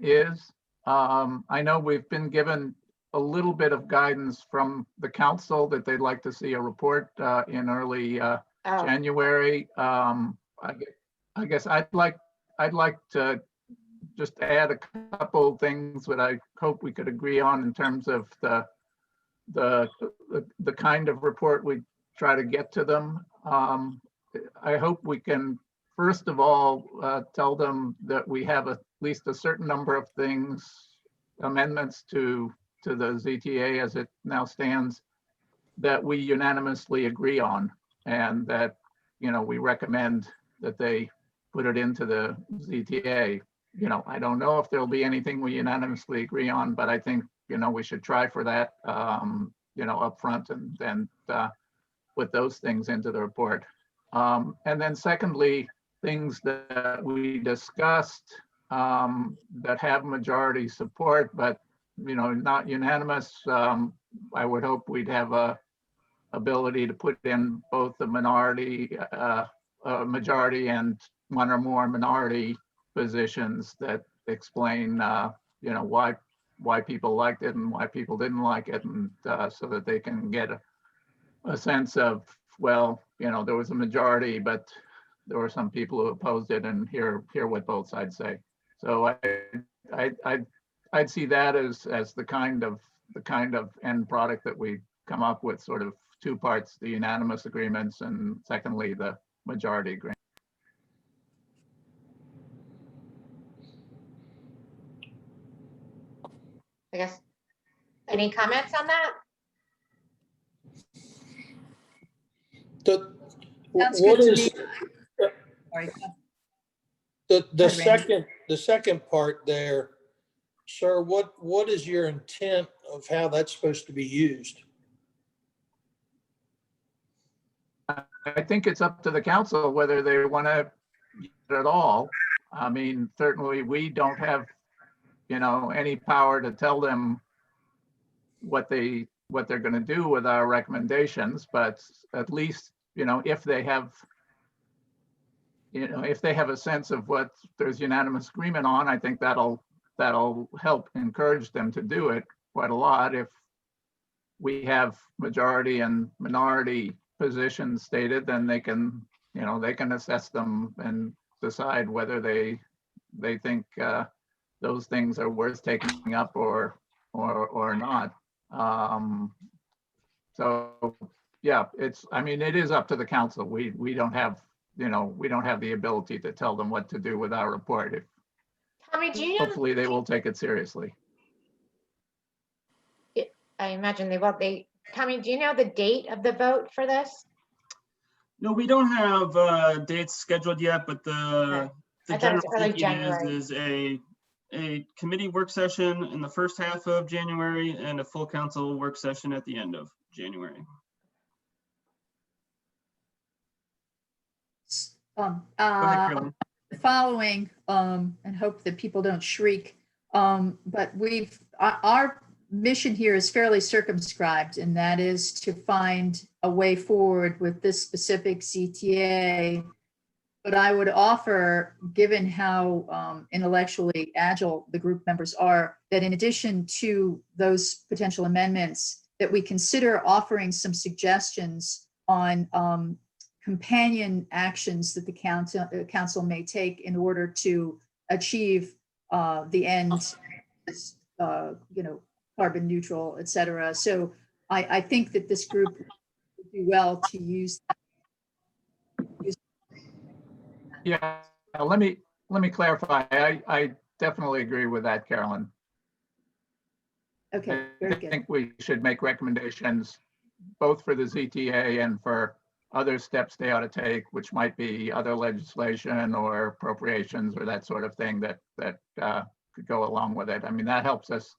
is. I know we've been given a little bit of guidance from the council that they'd like to see a report in early January. I guess I'd like to just add a couple things that I hope we could agree on in terms of the kind of report we try to get to them. I hope we can, first of all, tell them that we have at least a certain number of amendments to the ZTA as it now stands, that we unanimously agree on, and that we recommend that they put it into the ZTA. I don't know if there'll be anything we unanimously agree on, but I think we should try for that, up front, and then put those things into the report. And then secondly, things that we discussed that have majority support, but not unanimous. I would hope we'd have a ability to put in both the majority and one or more minority positions that explain why people liked it and why people didn't like it, and so that they can get a sense of, well, there was a majority, but there were some people who opposed it, and hear what both sides say. So I'd see that as the kind of end product that we come up with, sort of two parts: the unanimous agreements, and secondly, the majority agreement. I guess Any comments on that? The, Sounds what good to is, me. Sorry. the Go ahead, Randy. second part there, sir, what is your intent of how that's supposed to be used? I think it's up to the council whether they want to use it at all. I mean, certainly we don't have, any power to tell them what they're going to do with our recommendations, but at least, if they have, if they have a sense of what there's unanimous agreement on, I think that'll help encourage them to do it quite a lot. If we have majority and minority positions stated, then they can assess them and decide whether they think those things are worth taking up or not. So yeah, it is up to the council. We don't have the ability to tell them what to do with our report. Tommy, do you know, Hopefully they will take it seriously. I imagine they will. Tommy, do you know the date of the vote for this? No, we don't have dates scheduled yet, but the I thought it general was early thinking January. is a committee work session in the first half of January and a full council work session at the end of January. Go ahead, Carolyn. Following, and hope that people don't shriek, but our mission here is fairly circumscribed, and that is to find a way forward with this specific CTA. But I would offer, given how intellectually agile the group members are, that in addition to those potential amendments, that we consider offering some suggestions on companion actions that the council may take in order to achieve the end, carbon neutral, et cetera. So I think that this group would do well to use that. Yeah, let me clarify. I definitely agree with that, Carolyn. Okay, very I good. think we should make recommendations both for the ZTA and for other steps they ought to take, which might be other legislation or appropriations or that sort of thing that could go along with it. I mean, that helps us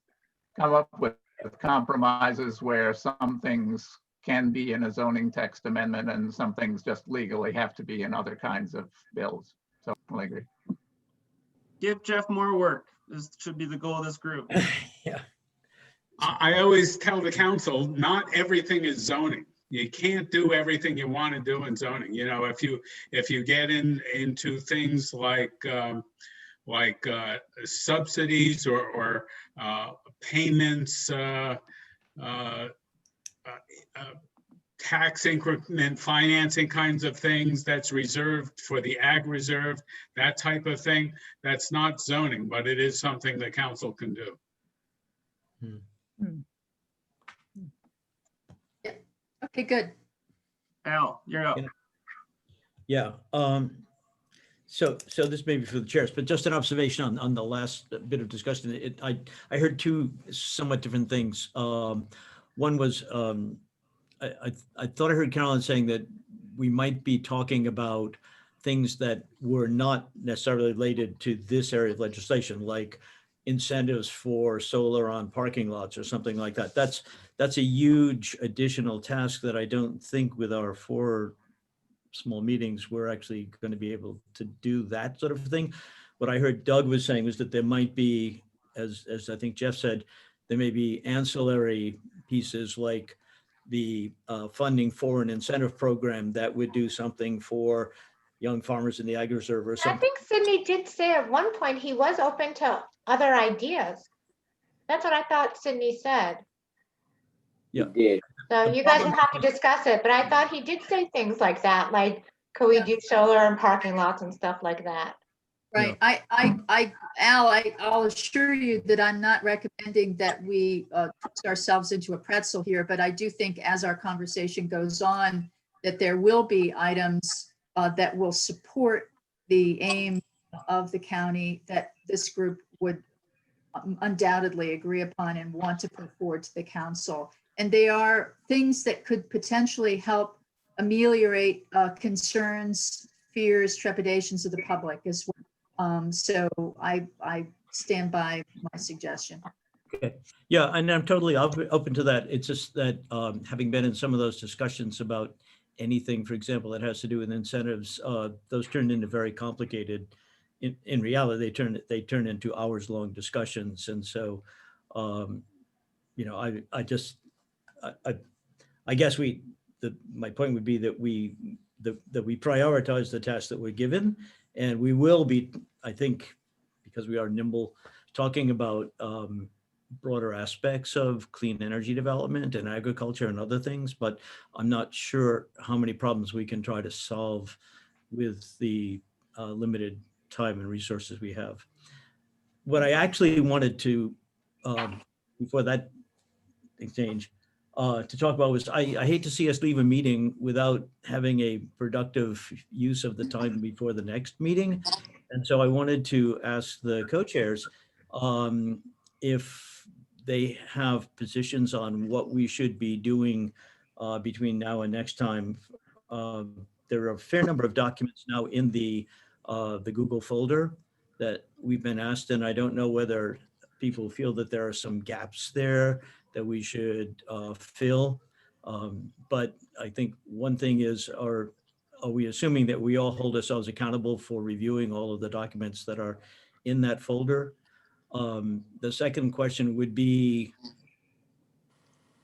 come up with compromises where some things can be in a zoning text amendment and some things just legally have to be in other kinds of bills. So I agree. Give Jeff more work. This should be the goal of this group. Yeah. I always tell the council, not everything is zoning. You can't do everything you want to do in zoning. If you get into things like subsidies or payments, tax increment financing kinds of things that's reserved for the ag reserve, that type of thing, that's not zoning, but it is something the council can do. Okay, good. Al, you're up. Yeah. So this may be for the chairs, but just an observation on the last bit of discussion. I heard two somewhat different things. One was I thought I heard Carolyn saying that we might be talking about things that were not necessarily related to this area of legislation, like incentives for solar on parking lots or something like that. That's a huge additional task that I don't think with our 4 small meetings we're actually going to be able to do that sort of thing. What I heard Doug was saying was that there might be, as I think Jeff said, there may be ancillary pieces like the funding for an incentive program that would do something for young farmers in the ag reserve or I something. think Sydney did say at one point he was open to other ideas. That's what I thought Sydney said. Yeah. He did. So you guys will have to discuss it, but I thought he did say things like that, like, could we do solar in parking lots and stuff like that? Right. I'll assure you that I'm not recommending that we twist ourselves into a pretzel here, but I do think as our conversation goes on, that there will be items that will support the aim of the county that this group would undoubtedly agree upon and want to put forward to the council. And they are things that could potentially help ameliorate concerns, fears, trepidations of the public as well. So I stand by my suggestion. Okay, yeah, and I'm totally open to that. It's just that having been in some of those discussions about anything, for example, that has to do with incentives, those turned into very complicated. In reality, they turn into hours-long discussions, and so, you know, I guess my point would be that we prioritize the tasks that we're given, and we will be, I think, because we are nimble, talking about broader aspects of clean energy development and agriculture and other things, but I'm not sure how many problems we can try to solve with the limited time and resources we have. What I actually wanted to, before that exchange, to talk about was I hate to see us leave a meeting without having a productive use of the time before the next meeting. And so I wanted to ask the co-chairs if they have positions on what we should be doing between now and next time. There are a fair number of documents now in the Google folder that we've been asked, and I don't know whether people feel that there are some gaps there that we should fill. But I think one thing is, are we assuming that we all hold ourselves accountable for reviewing all of the documents that are in that folder? The second question would be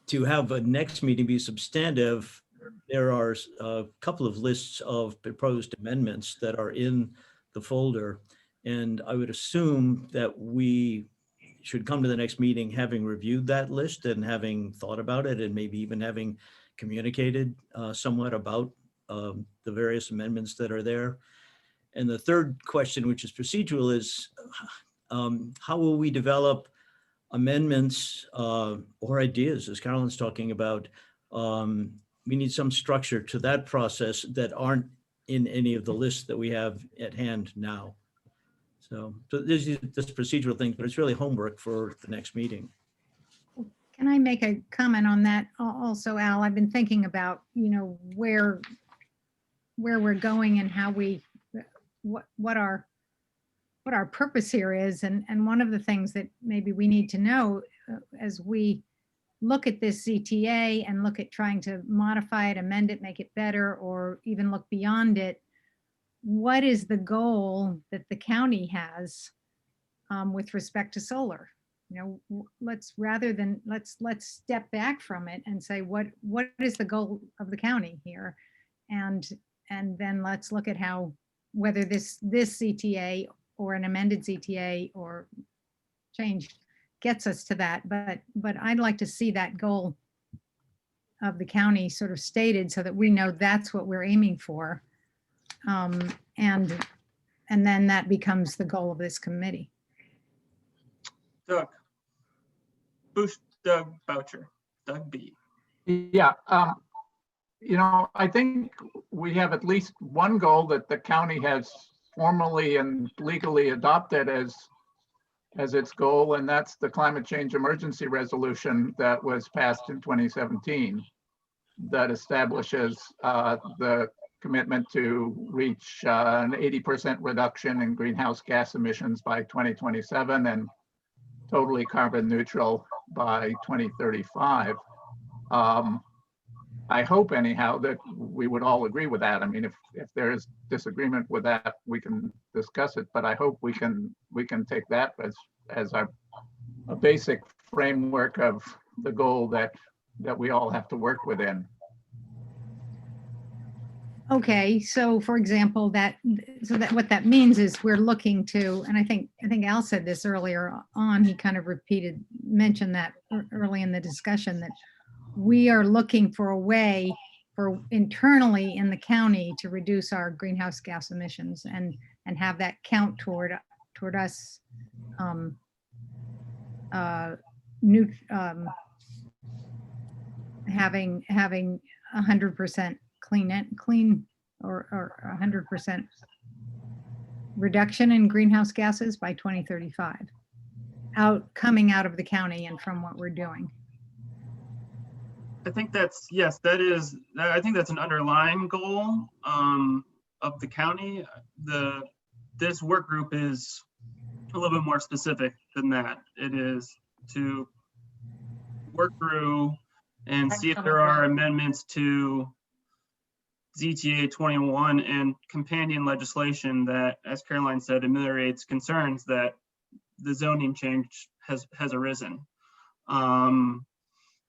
to have a next meeting be substantive. There are a couple of lists of proposed amendments that are in the folder. And I would assume that we should come to the next meeting having reviewed that list and having thought about it, and maybe even having communicated somewhat about the various amendments that are there. And the third question, which is procedural, is how will we develop amendments or ideas, as Carolyn's talking about? We need some structure to that process that aren't in any of the lists that we have at hand now. So there's this procedural thing, but it's really homework for the next meeting. Can I make a comment on that also, Al? I've been thinking about, you know, where we're going and how what our purpose here is. And one of the things that maybe we need to know as we look at this ZTA and look at trying to modify it, amend it, make it better, or even look beyond it, what is the goal that the county has with respect to solar? You know, let's step back from it and say, what is the goal of the county here? And then let's look at how, whether this ZTA or an amended ZTA or changed gets us to that. But I'd like to see that goal of the county sort of stated so that we know that's what we're aiming for. And then that becomes the goal of this committee. Doug. Boost Doug Boucher, Doug B. Yeah, you know, I think we have at least one goal that the county has formally and legally adopted as its goal, and that's the climate change emergency resolution that was passed in 2017 that establishes the commitment to reach an 80% reduction in greenhouse gas emissions by 2027 and totally carbon neutral by 2035. I hope anyhow that we would all agree with that. I mean, if there is disagreement with that, we can discuss it, but I hope we can take that as a basic framework of the goal that we all have to work within. Okay, so for example, what that means is we're looking to, and I think Al said this earlier on, he kind of mentioned that early in the discussion, that we are looking for a way for internally in the county to reduce our greenhouse gas emissions and have that count toward us having 100% clean or 100% reduction in greenhouse gases by 2035. coming out of the county and from what we're doing. I think that's, yes, I think that's an underlying goal of the county. This work group is a little bit more specific than that. It is to work through and see if there are amendments to ZTA 21 and companion legislation that, as Caroline said, ameliorates concerns that the zoning change has arisen.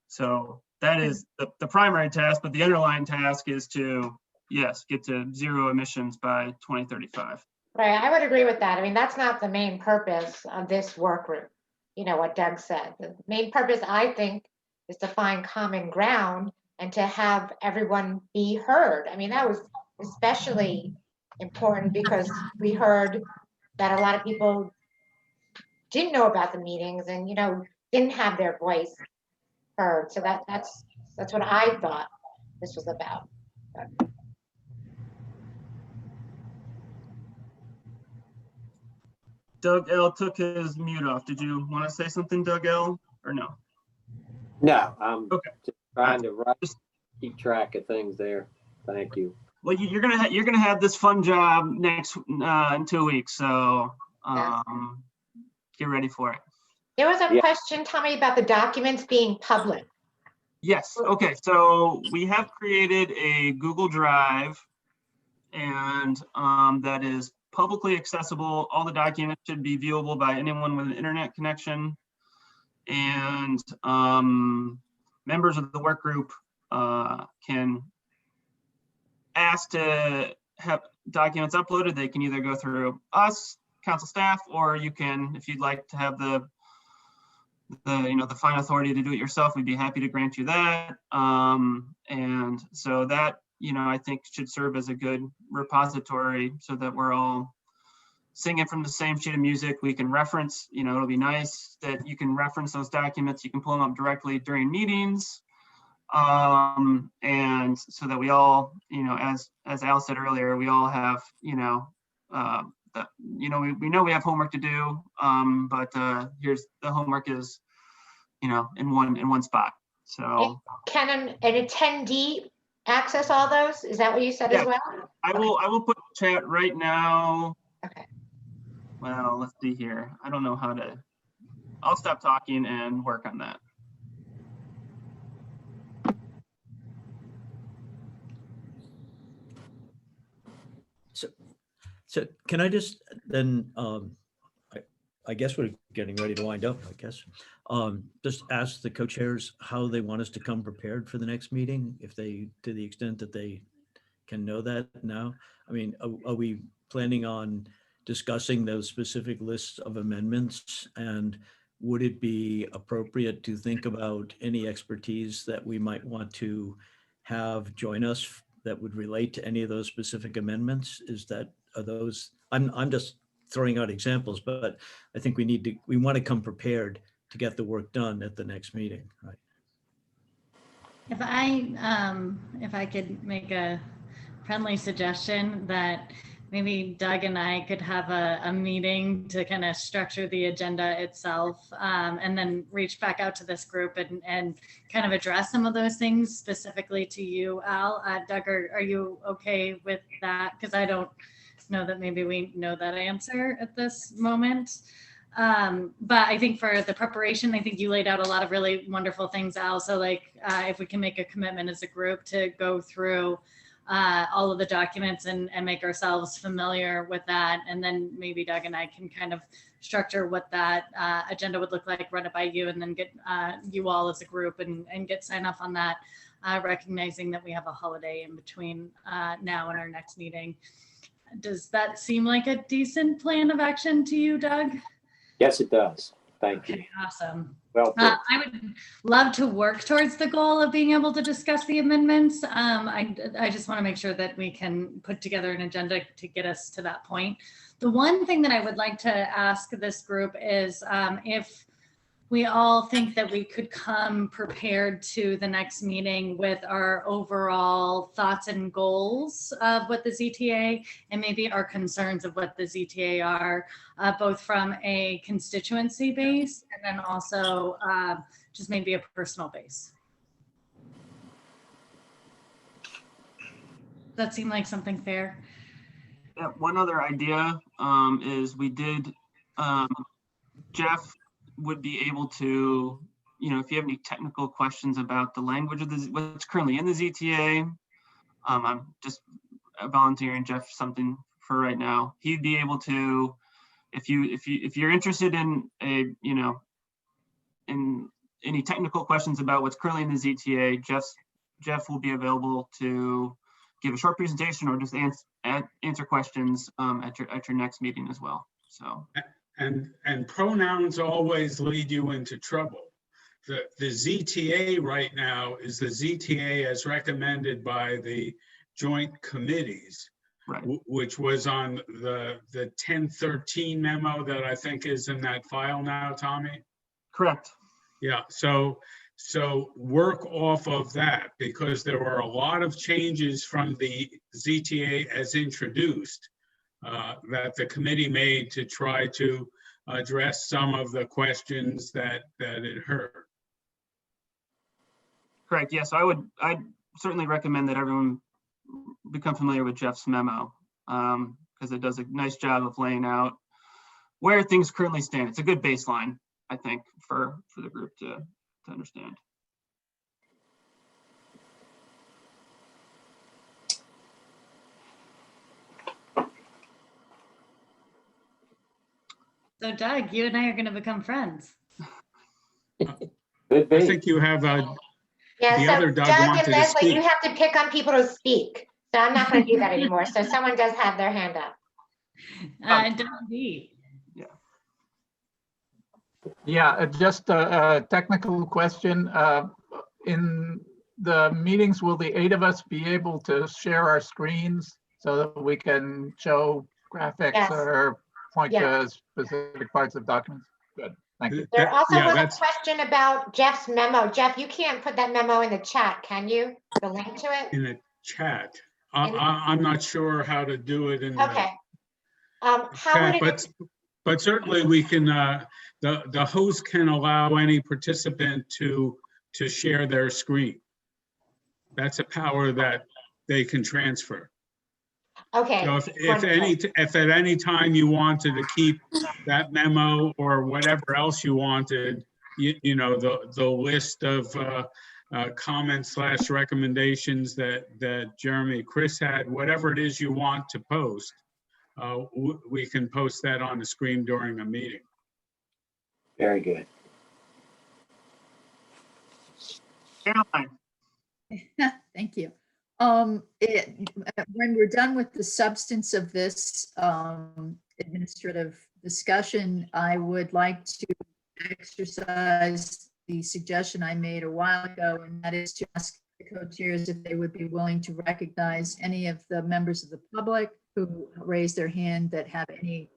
So that is the primary task, but the underlying task is to, yes, get to zero emissions by 2035. Right, I would agree with that. I mean, that's not the main purpose of this work group. You know what Doug said. The main purpose, I think, is to find common ground and to have everyone be heard. I mean, that was especially important because we heard that a lot of people didn't know about the meetings and, you know, didn't have their voice heard. So that's what I thought this was about. Doug L took his mute off. Did you want to say something, Doug L, or no? No, I'm Okay. just trying to keep track of things there. Thank you. Well, you're gonna have this fun job next in 2 weeks, so get ready for it. There was a question, Tommy, about the documents being public. Yes. Okay. So we have created a Google Drive, and that is publicly accessible. All the documents should be viewable by anyone with an internet connection, and members of the work group can ask to have documents uploaded. They can either go through us, council staff, or you can, if you'd like to have the final authority to do it yourself, we'd be happy to grant you that. And so that, I think should serve as a good repository so that we're all singing from the same sheet of music. We can reference, it'll be nice that you can reference those documents. You can pull them up directly during meetings. And so that we all, as Al said earlier, we all have, we know we have homework to do, but here's the homework is, in one spot. So can an attendee access all those? Is that what you said as well? I will put chat right now. Okay. Well, let's see here. I don't know how to. I'll stop talking and work on that. So can I just then, I guess we're getting ready to wind up, I guess. Just ask the co-chairs how they want us to come prepared for the next meeting, if they, to the extent that they can know that now. I mean, are we planning on discussing those specific lists of amendments? And would it be appropriate to think about any expertise that we might want to have join us that would relate to any of those specific amendments? Are those, I'm just throwing out examples, but I think we want to come prepared to get the work done at the next meeting, right? If I could make a friendly suggestion that maybe Doug and I could have a meeting to kind of structure the agenda itself, and then reach back out to this group and kind of address some of those things specifically to you, Al. Doug, are you okay with that? Because I don't know that maybe we know that answer at this moment. But I think for the preparation, I think you laid out a lot of really wonderful things, Al. So like if we can make a commitment as a group to go through all of the documents and make ourselves familiar with that. And then maybe Doug and I can kind of structure what that agenda would look like, run it by you, and then get you all as a group and get sign off on that, recognizing that we have a holiday in between now and our next meeting. Does that seem like a decent plan of action to you, Doug? Yes, it does. Thank you. Okay, awesome. Well, I would love to work towards the goal of being able to discuss the amendments. I just want to make sure that we can put together an agenda to get us to that point. The one thing that I would like to ask this group is if we all think that we could come prepared to the next meeting with our overall thoughts and goals of what the ZTA and maybe our concerns of what the ZTA are, both from a constituency base and then also just maybe a personal base. Does that seem like something fair? Yeah, one other idea is we did, Jeff would be able to, if you have any technical questions about the language of what's currently in the ZTA, I'm just volunteering Jeff something for right now. He'd be able to, if you're interested in in any technical questions about what's currently in the ZTA, Jeff will be available to give a short presentation or just answer questions at your next meeting as well. So. And pronouns always lead you into trouble. The ZTA right now is the ZTA as recommended by the joint committees, right, which was on the 1013 memo that I think is in that file now, Tommy? Correct. Yeah, so work off of that, because there were a lot of changes from the ZTA as introduced that the committee made to try to address some of the questions that it heard. Correct. Yes, I'd certainly recommend that everyone become familiar with Jeff's memo because it does a nice job of laying out where things currently stand. It's a good baseline, I think, for the group to understand. So Doug, you and I are going to become friends. Could be. I think you have Yeah, the so other Doug Doug wanted and to Leslie, speak. you have to pick on people to speak. So I'm not going to do that anymore. So someone does have their hand up. Doug B. Yeah, just a technical question. In the meetings, will the 8 of us be able to share our screens so that we can show graphics Yes. or point Yeah. to specific parts of documents? Good, thank you. There also Yeah, was a that's- question about Jeff's memo. Jeff, you can't put that memo in the chat, can you? The link to it? In the chat. I'm not sure how to do it in the Okay. How would chat, it, but certainly we can, the host can allow any participant to share their screen. That's a power that they can transfer. okay. So if at any time you wanted to keep that memo or whatever else you wanted, you know, the list of comments / recommendations that Jeremy, Chris had, whatever it is you want to post, we can post that on the screen during a meeting. Very good. Caroline. Thank you. When we're done with the substance of this administrative discussion, I would like to exercise the suggestion I made a while ago, and that is to ask the co-chairs if they would be willing to recognize any of the members of the public who raise their hand that have any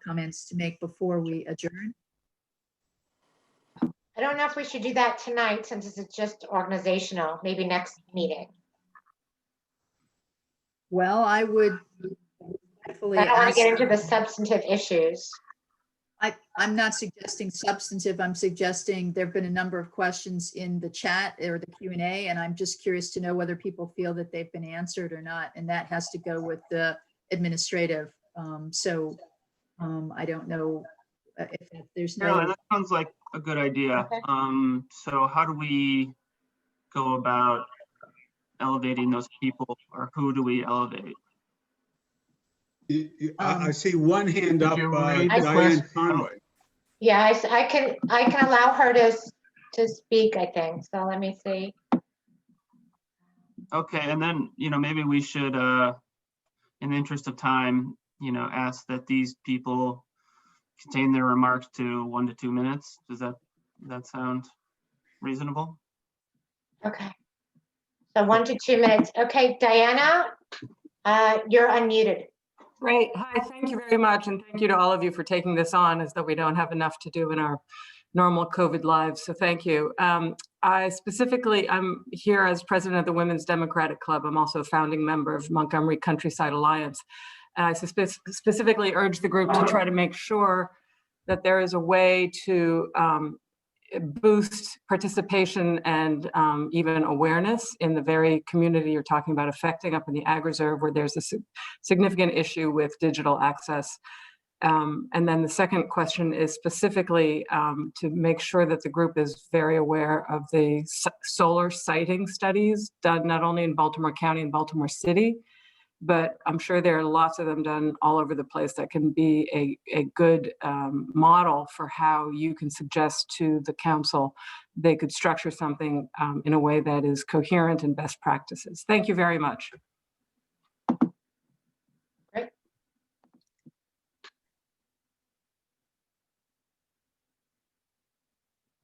comments to make before we adjourn. I don't know if we should do that tonight since it's just organizational, maybe next meeting. Well, I would respectfully I don't want to get ask- into the substantive issues. I'm not suggesting substantive. I'm suggesting there've been a number of questions in the chat or the Q&A, and I'm just curious to know whether people feel that they've been answered or not. And that has to go with the administrative. I don't know if there's Caroline, no, that sounds like a good idea. Okay. So how do we go about elevating those people, or who do we elevate? I see one hand up, Did you read the Diane question? Conway. Yeah, I can allow her to speak, I think. So let me see. Okay, and then, maybe we should, in the interest of time, ask that these people contain their remarks to 1 to 2 minutes. Does that sound reasonable? Okay. So 1 to 2 minutes. Okay, Diana, you're unmuted. Great. Hi, thank you very much. And thank you to all of you for taking this on, as though we don't have enough to do in our normal COVID lives. So thank you. I'm here as president of the Women's Democratic Club. I'm also a founding member of Montgomery Countryside Alliance. And I specifically urge the group to try to make sure that there is a way to boost participation and even awareness in the very community you're talking about affecting up in the Ag Reserve, where there's a significant issue with digital access. And then the second question is specifically to make sure that the group is very aware of the solar siting studies done not only in Baltimore County and Baltimore City, but I'm sure there are lots of them done all over the place that can be a good model for how you can suggest to the council they could structure something in a way that is coherent and best practices. Thank you very much. Great.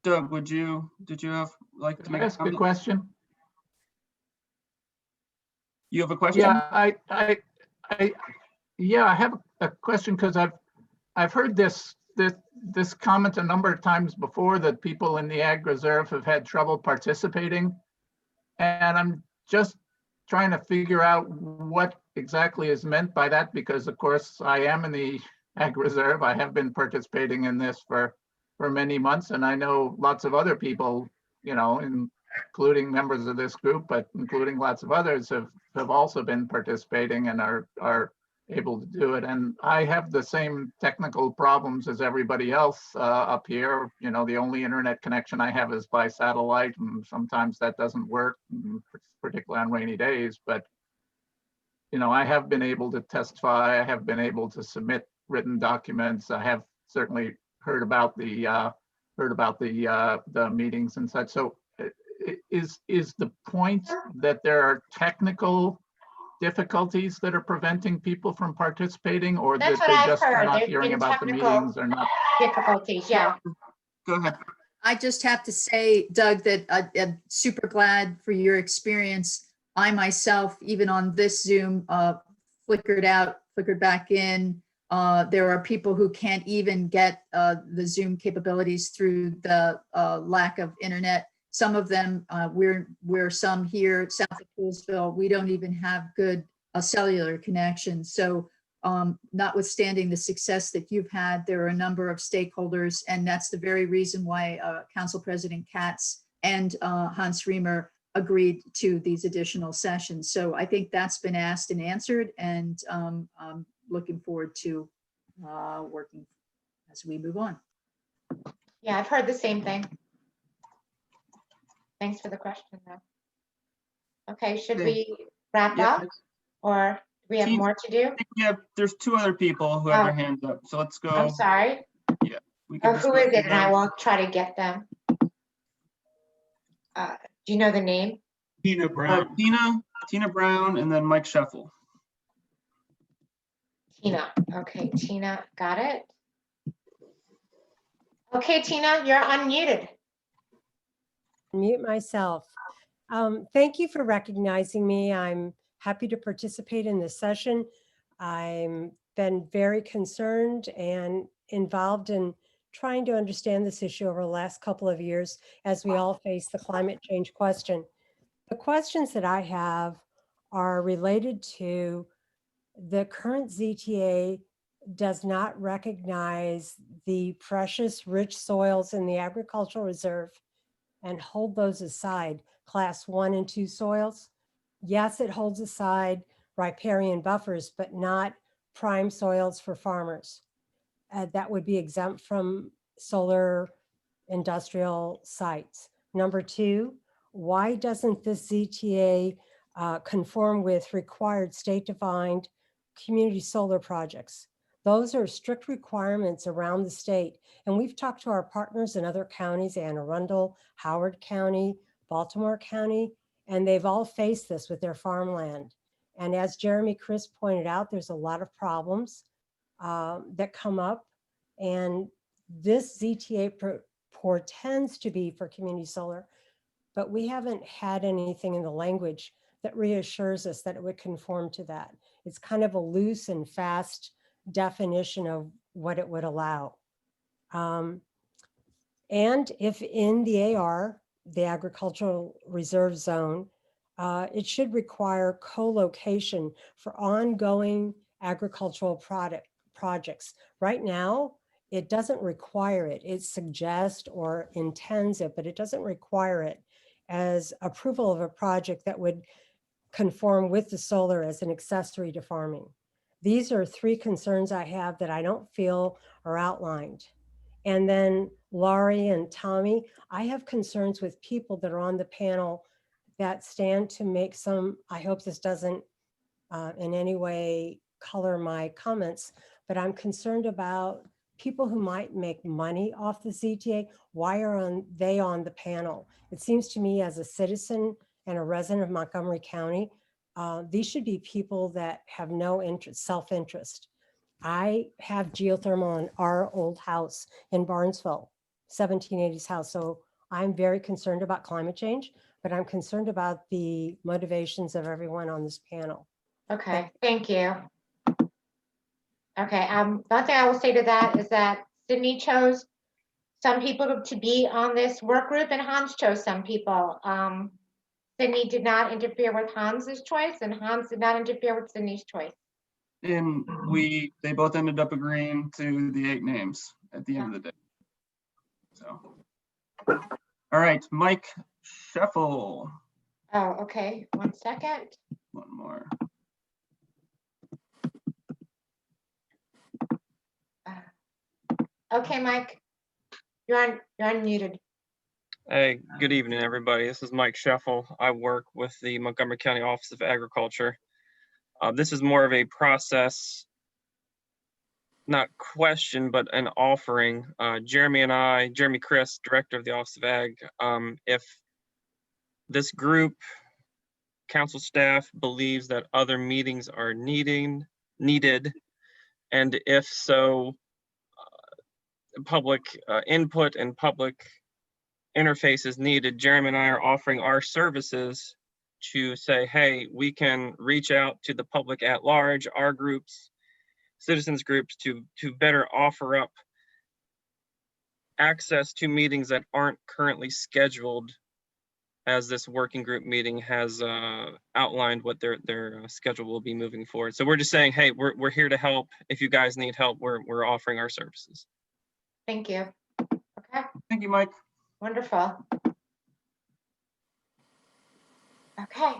Doug, did you have like to make a Ask a comment? question? You have a question? Yeah, I have a question because I've heard this comment a number of times before, that people in the Ag Reserve have had trouble participating. And I'm just trying to figure out what exactly is meant by that, because of course I am in the Ag Reserve. I have been participating in this for many months, and I know lots of other people, you know, including members of this group, but including lots of others have also been participating and are able to do it. And I have the same technical problems as everybody else up here. You know, the only internet connection I have is by satellite, and sometimes that doesn't work, particularly on rainy days. But, you know, I have been able to testify. I have been able to submit written documents. I have certainly heard about the meetings and such. So is the point that there are technical difficulties that are preventing people from participating, or That's that what they I've just are heard. not There's hearing been about the technical meetings or not? difficulties, yeah. Go ahead. I just have to say, Doug, that I'm super glad for your experience. I myself, even on this Zoom, flickered out, flickered back in. There are people who can't even get the Zoom capabilities through the lack of internet. Some of them, we're some here south of Poolesville, we don't even have good cellular connection. So notwithstanding the success that you've had, there are a number of stakeholders, and that's the very reason why Council President Katz and Hans Riemer agreed to these additional sessions. So I think that's been asked and answered, and I'm looking forward to working as we move on. Yeah, I've heard the same thing. Thanks for the question, though. Okay, should we wrap up, or do we have more to do? There's two other people who have their hands up, so let's go. I'm sorry. Yeah, we can. Who is it? And I will try to get them. Do you know the name? Tina Brown. Tina Brown, and then Mike Scheffel. Tina. Okay, Tina, got it. Okay, Tina, you're unmuted. Mute myself. Thank you for recognizing me. I'm happy to participate in this session. I've been very concerned and involved in trying to understand this issue over the last couple of years as we all face the climate change question. The questions that I have are related to the current ZTA does not recognize the precious rich soils in the agricultural reserve and hold those aside, class 1 and 2 soils. Yes, it holds aside riparian buffers, but not prime soils for farmers. That would be exempt from solar industrial sites. Number 2, why doesn't this ZTA conform with required state-defined community solar projects? Those are strict requirements around the state. And we've talked to our partners in other counties, Anne Arundel, Howard County, Baltimore County, and they've all faced this with their farmland. And as Jeremy Chris pointed out, there's a lot of problems that come up. And this ZTA portends to be for community solar, but we haven't had anything in the language that reassures us that it would conform to that. It's kind of a loose and fast definition of what it would allow. And if in the AR, the agricultural reserve zone, it should require co-location for ongoing agricultural projects. Right now, it doesn't require it. It suggests or intends it, but it doesn't require it as approval of a project that would conform with the solar as an accessory to farming. These are three concerns I have that I don't feel are outlined. And then Laurie and Tommy, I have concerns with people that are on the panel that stand to make some, I hope this doesn't in any way color my comments, but I'm concerned about people who might make money off the ZTA. Why are they on the panel? It seems to me as a citizen and a resident of Montgomery County, these should be people that have no interest, self-interest. I have geothermal in our old house in Barnesville, 1780s house. So I'm very concerned about climate change, but I'm concerned about the motivations of everyone on this panel. Okay, thank you. Okay, one thing I will say to that is that Sydney chose some people to be on this work group and Hans chose some people. Sydney did not interfere with Hans's choice and Hans did not interfere with Sydney's choice. And they both ended up agreeing to the 8 names at the end of the day. So, all right, Mike Scheffel. Oh, okay, 1 second. One more. Okay, Mike, you're unmuted. Hey, good evening, everybody. This is Mike Scheffel. I work with the Montgomery County Office of Agriculture. This is more of a process, not question, but an offering. Jeremy Chris, Director of the Office of Ag, if this group, council staff believes that other meetings are needed, and if so, public input and public interface is needed, Jeremy and I are offering our services to say, hey, we can reach out to the public at large, our groups, citizens groups, to better offer up access to meetings that aren't currently scheduled, as this working group meeting has outlined what their schedule will be moving forward. So we're just saying, hey, we're here to help. If you guys need help, we're offering our services. Thank you. Okay. Thank you, Mike. Wonderful. Okay.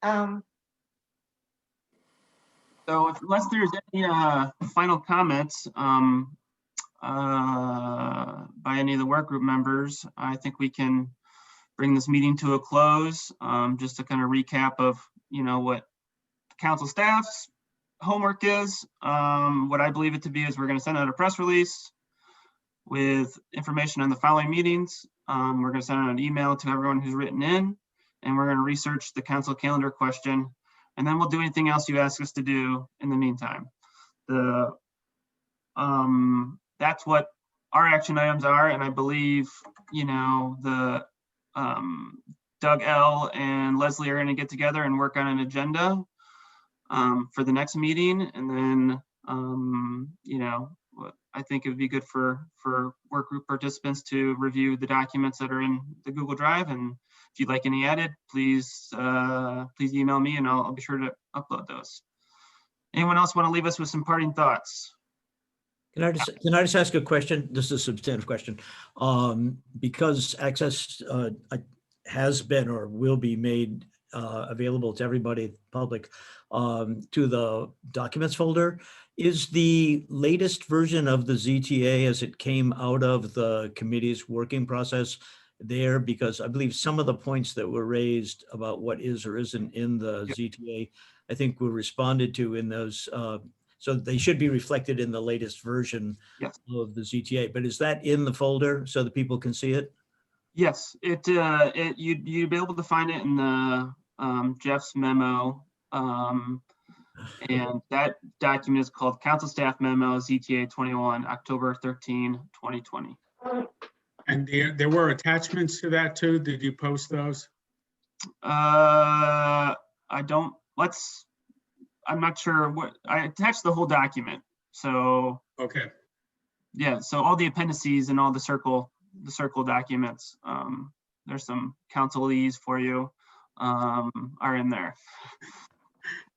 So unless there's any final comments by any of the work group members, I think we can bring this meeting to a close. Just to kind of recap of, what the council staff's homework is. What I believe it to be is we're going to send out a press release with information on the following meetings. We're going to send out an email to everyone who's written in, and we're going to research the council calendar question, and then we'll do anything else you ask us to do in the meantime. That's what our action items are, and I believe, Doug L. and Leslie are going to get together and work on an agenda for the next meeting, and then, I think it would be good for work group participants to review the documents that are in the Google Drive. And if you'd like any added, please email me and I'll be sure to upload those. Anyone else want to leave us with some parting thoughts? Can I just ask a question? This is a substantive question. Because access has been or will be made available to everybody, public, to the documents folder. Is the latest version of the ZTA as it came out of the committee's working process there? Because I believe some of the points that were raised about what is or isn't in the ZTA, I think were responded to in those. So they should be reflected in the latest version of the ZTA. But is that in the folder so that people can see it? Yes, you'd be able to find it in the Jeff's memo. And that document is called Council Staff Memo ZTA 21, October 13, 2020. And there were attachments to that too. Did you post those? I'm not sure what, I attached the whole document. So. Okay. yeah, so all the appendices and all the circle documents, there's some councilese for you, are in there.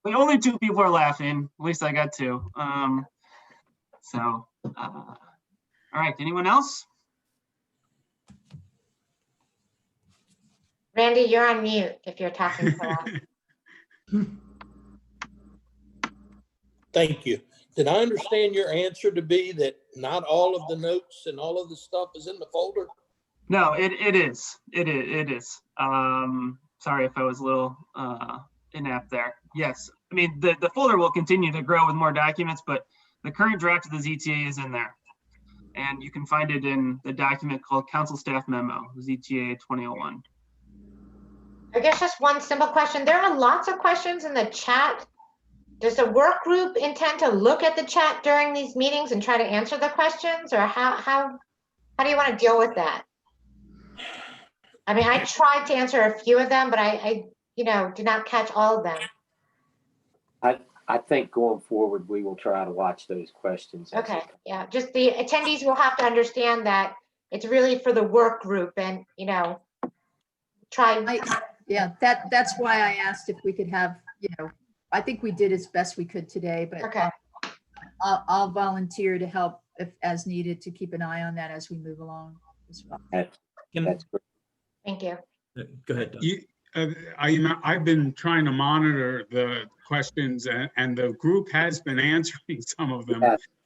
But only 2 people are laughing. At least I got 2. All right, anyone else? Randy, you're on mute if you're talking to us. Thank you. Did I understand your answer to be that not all of the notes and all of the stuff is in the folder? No, it is. It is. Sorry if I was a little inept there. Yes, I mean, the folder will continue to grow with more documents, but the current draft of the ZTA is in there. And you can find it in the document called Council Staff Memo, ZTA 2001. I guess just one simple question. There are lots of questions in the chat. Does the work group intend to look at the chat during these meetings and try to answer the questions, or how do you want to deal with that? I mean, I tried to answer a few of them, but I did not catch all of them. I think going forward, we will try to watch those questions. Okay, yeah, just the attendees will have to understand that it's really for the work group and, try. Yeah, that's why I asked if we could have, I think we did as best we could today, but Okay. I'll volunteer to help if as needed to keep an eye on that as we move along as well. That's great. Thank you. Go ahead, Doug. I've been trying to monitor the questions and the group has been answering some of them.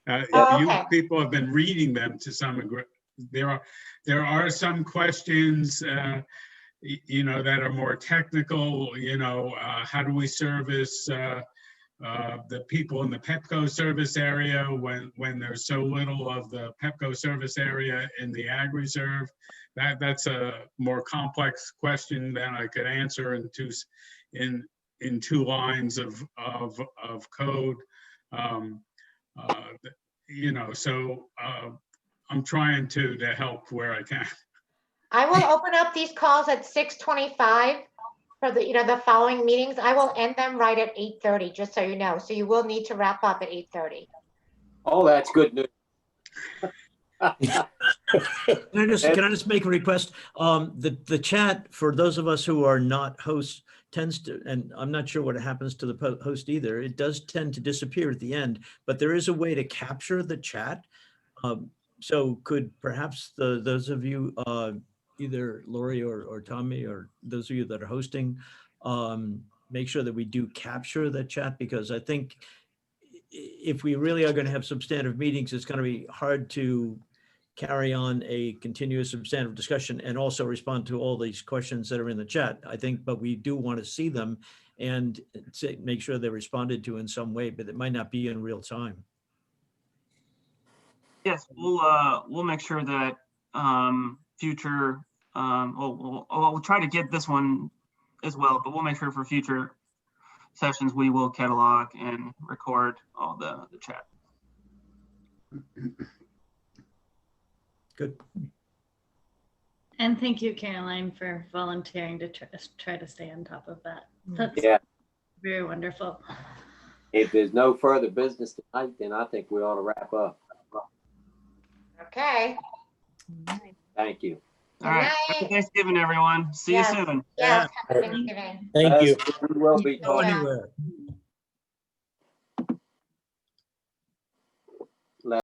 You okay. people have been reading them to some degree. There are some questions, that are more technical, how do we service the people in the PEPCO service area when there's so little of the PEPCO service area in the ag reserve? That's a more complex question than I could answer in two lines of code. So I'm trying to help where I can. I will open up these calls at 6:25 for the following meetings. I will end them right at 8:30, just so you know. So you will need to wrap up at 8:30. Oh, that's good news. Can I just make a request? The chat, for those of us who are not hosts, tends to, and I'm not sure what happens to the host either, it does tend to disappear at the end, but there is a way to capture the chat. So could perhaps those of you, either Lori or Tommy, or those of you that are hosting, make sure that we do capture the chat, because I think if we really are going to have substantive meetings, it's going to be hard to carry on a continuous substantive discussion and also respond to all these questions that are in the chat, I think, but we do want to see them and make sure they're responded to in some way, but it might not be in real time. Yes, we'll make sure that future, we'll try to get this one as well, but we'll make sure for future sessions, we will catalog and record all the chat. Good. And thank you, Caroline, for volunteering to try to stay on top of that. That's very wonderful. If there's no further business tonight, then I think we ought to wrap up. Okay. Thank you. All right. Happy Thanksgiving, everyone. See you soon. Yes. Happy Thanksgiving. Thank you. We will be Oh, talking. yeah. Anywhere.